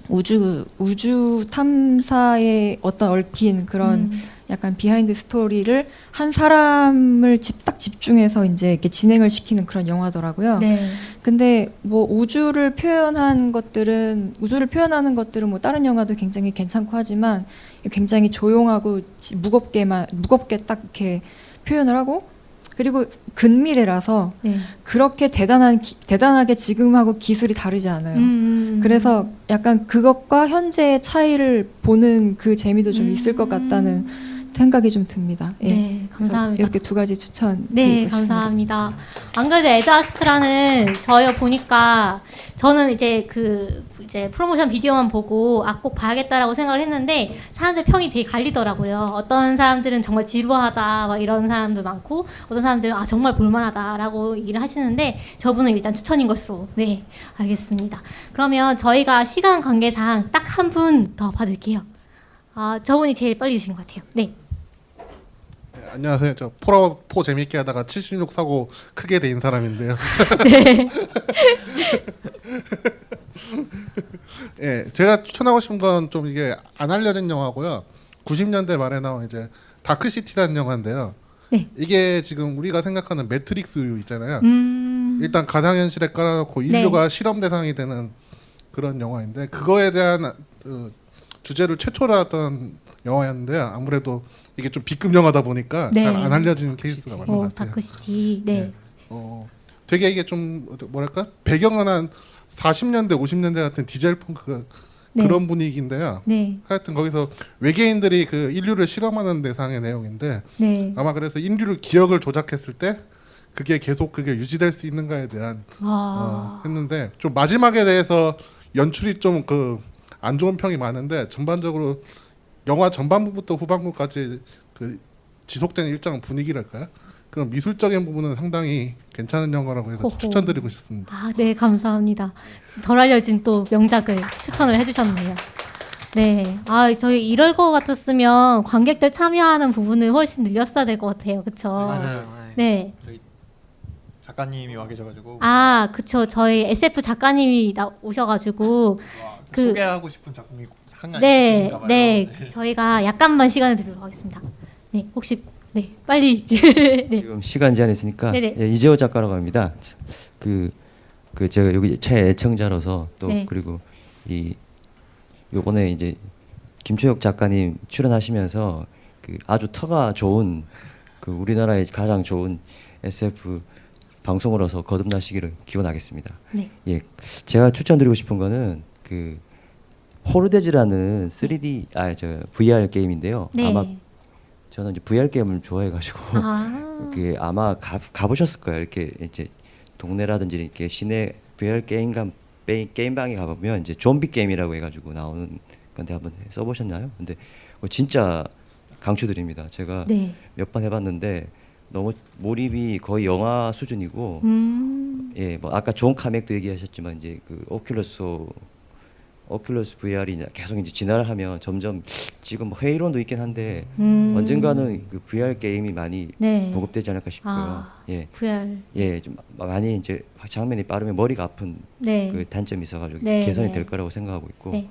우주 탐사에 어떤 얽힌 그런 약간 비하인드 스토리를 한 사람을 딱 집중해서 이제 이렇게 진행을 시키는 그런 영화더라고요. 네. 근데 뭐 우주를 표현하는 것들은 뭐 다른 영화도 굉장히 괜찮고 하지만 굉장히 조용하고 무겁게 딱 이렇게 표현을 하고 그리고 근미래라서 네. 그렇게 대단하게 지금하고 기술이 다르지 않아요. 그래서 약간 그것과 현재의 차이를 보는 그 재미도 좀 있을 것 같다는 생각이 좀 듭니다. 예. 네, 감사합니다. 이렇게 두 가지 추천. 네, 감사합니다. 안 그래도 에드아스트라는 저희가 보니까 저는 이제 이제 프로모션 비디오만 보고 꼭 봐야겠다라고 생각을 했는데 사람들 평이 되게 갈리더라고요. 어떤 사람들은 정말 지루하다 막 이런 사람도 많고 어떤 사람들은 정말 볼만하다라고 얘기를 하시는데 저분은 일단 추천인 것으로 네 알겠습니다. 그러면 저희가 시간 관계상 딱 한 분 더 받을게요. 저분이 제일 빨리 주신 것 같아요. 네. 안녕하세요. 저 폴아웃 4 재밌게 하다가 76 사고 크게 된 사람인데요. 네. 예, 제가 추천하고 싶은 건 좀 이게 안 알려진 영화고요. 90년대 말에 나온 이제 다크시티라는 영화인데요. 네. 이게 지금 우리가 생각하는 매트릭스 있잖아요. 음. 일단 가상현실에 깔아놓고 인류가 실험 대상이 되는 그런 영화인데 그거에 대한 주제를 최초로 했던 영화였는데요. 아무래도 이게 좀 B급 영화다 보니까 네. 잘 안 알려지는 케이스가 많은 것 같아요. 다크시티. 네. 네. 되게 이게 좀 뭐랄까 배경은 한 40년대 50년대 같은 디젤 펑크 네. 그런 분위기인데요. 네. 하여튼 거기서 외계인들이 그 인류를 실험하는 대상의 내용인데 네. 아마 그래서 인류 기억을 조작했을 때 그게 계속 그게 유지될 수 있는가에 대한 와. 했는데 좀 마지막에 대해서 연출이 좀 그 안 좋은 평이 많은데 전반적으로 영화 전반부부터 후반부까지 그 지속되는 일정한 분위기랄까요? 그런 미술적인 부분은 상당히 괜찮은 영화라고 해서 호호. 추천드리고 싶습니다. 아, 네, 감사합니다. 덜 알려진 또 명작을 추천을 해주셨네요. 네, 아, 저희 이럴 것 같았으면 관객들 참여하는 부분을 훨씬 늘렸어야 될 것 같아요, 그렇죠? 맞아요. 네, 저희 작가님이 와 계셔가지고 아, 그쵸. 저희 SF 작가님이 오셔가지고 그- 소개하고 싶은 작품이 한 가지 네, 있으신가 봐요. 네, 저희가 약간만 시간을 드리도록 하겠습니다. 네, 혹시 네, 빨리 네, 지금 시간 제한이 있으니까 네네. 예, 이재호 작가라고 합니다. 그 제가 여기 최애청자로서 또 네. 그리고 이 요번에 이제 김초혁 작가님 출연하시면서 그 아주 터가 좋은 그 우리나라의 가장 좋은 SF 방송으로서 거듭나시기를 기원하겠습니다. 네. 예, 제가 추천드리고 싶은 거는 그 호르데즈라는 3D VR 게임인데요. 네. 아마 저는 이제 VR 게임을 좋아해가지고 아, 그 아마 가보셨을 거예요. 이렇게 이제 동네라든지 이렇게 시내 VR 게임방에 가보면 이제 좀비 게임이라고 해가지고 나오는 건데 한번 써보셨나요? 근데 진짜 강추드립니다. 제가 네, 몇 번 해봤는데 너무 몰입이 거의 영화 수준이고 예, 뭐 아까 존 카맥도 얘기하셨지만 이제 그 오큘러스 VR이 계속 이제 진화를 하면 점점 지금 뭐 회의론도 있긴 한데 언젠가는 그 VR 게임이 많이 네, 보급되지 않을까 싶고요. 아. 예, VR, 예, 좀 많이 이제 장면이 빠르면 머리가 아픈 네, 그 단점이 있어가지고 네, 개선이 네. 될 거라고 생각하고 있고 네.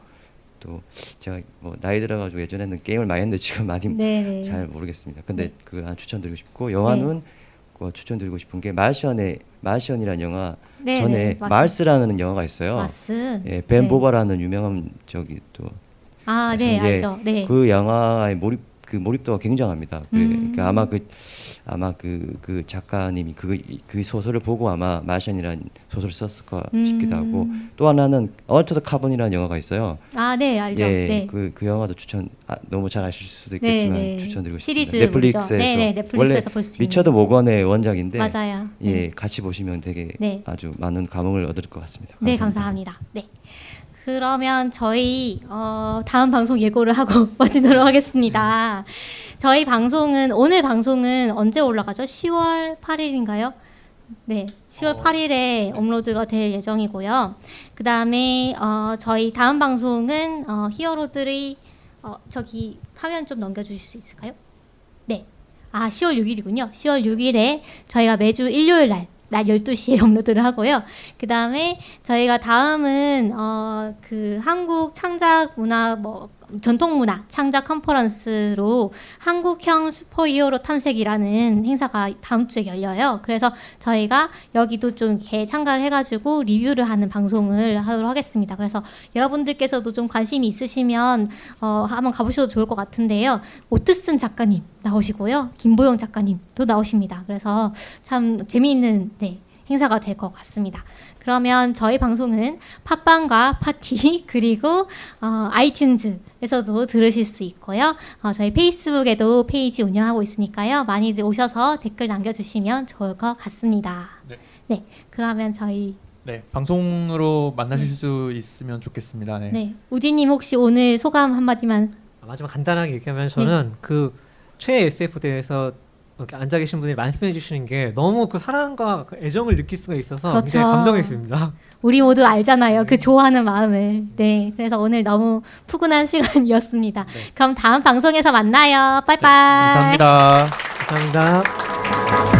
또 제가 뭐 나이 들어가지고 예전에는 게임을 많이 했는데 지금 많이 네, 네. 잘 모르겠습니다. 근데 네. 그거 하나 추천드리고 싶고 영화는 그거 추천드리고 싶은 게 마르션이라는 영화 네, 전에 네, 맞아요. 마르스라는 영화가 있어요. 마스. 예, 벤 네. 보바라는 유명한 저기 또 아, 네, 예, 알죠. 네. 그 영화의 몰입도가 굉장합니다. 그러니까 아마 그 작가님이 그 소설을 보고 아마 마션이라는 소설을 썼을까 싶기도 하고 또 하나는 얼터드 카본이라는 영화가 있어요. 아, 네, 알죠. 예, 네. 그 영화도 너무 잘 아실 수도 있겠지만 네, 네. 추천드리고 시리즈 싶습니다. 넷플릭스에서 뭐죠? 네, 네, 넷플릭스에서 원래 볼 수 있는. 리처드 모건의 원작인데 맞아요. 예, 네. 같이 보시면 되게 네. 아주 많은 감흥을 얻을 것 같습니다. 네, 감사합니다. 네. 그러면 저희 다음 방송 예고를 하고 마치도록 하겠습니다. 저희 방송은 오늘 방송은 언제 올라가죠? 10월 8일인가요? 네, 10월 8일에 업로드가 될 예정이고요. 그 다음에 저희 다음 방송은 히어로들의 저기 화면 좀 넘겨주실 수 있을까요? 네, 10월 6일이군요. 10월 6일에 저희가 매주 일요일 낮 12시에 업로드를 하고요. 그 다음에 저희가 다음은 그 한국 창작 문화 전통 문화 창작 컨퍼런스로 한국형 슈퍼히어로 탐색이라는 행사가 다음 주에 열려요. 그래서 저희가 여기도 좀 이렇게 참가를 해가지고 리뷰를 하는 방송을 하도록 하겠습니다. 그래서 여러분들께서도 좀 관심이 있으시면 한번 가보셔도 좋을 것 같은데요. 오트슨 작가님 나오시고요. 김보영 작가님도 나오십니다. 그래서 참 재미있는 행사가 될 것 같습니다. 그러면 저희 방송은 팟빵과 파티 그리고 아이튠즈에서도 들으실 수 있고요. 저희 페이스북에도 페이지 운영하고 있으니까요. 많이들 오셔서 댓글 남겨주시면 좋을 것 같습니다. 네, 그러면 저희 네, 방송으로 만나실 수 있으면 좋겠습니다. 네. 네, 우진님 혹시 오늘 소감 한마디만. 마지막 간단하게 얘기하면 저는 그 최애 SF 대해서 이렇게 앉아 계신 분들이 말씀해 주시는 게 너무 그 사랑과 그 애정을 느낄 수가 있어서 그렇죠. 굉장히 감동했습니다. 우리 모두 알잖아요. 그 좋아하는 마음을. 네, 그래서 오늘 너무 푸근한 시간이었습니다. 그럼 다음 방송에서 만나요. 빠이빠이. 감사합니다. 감사합니다.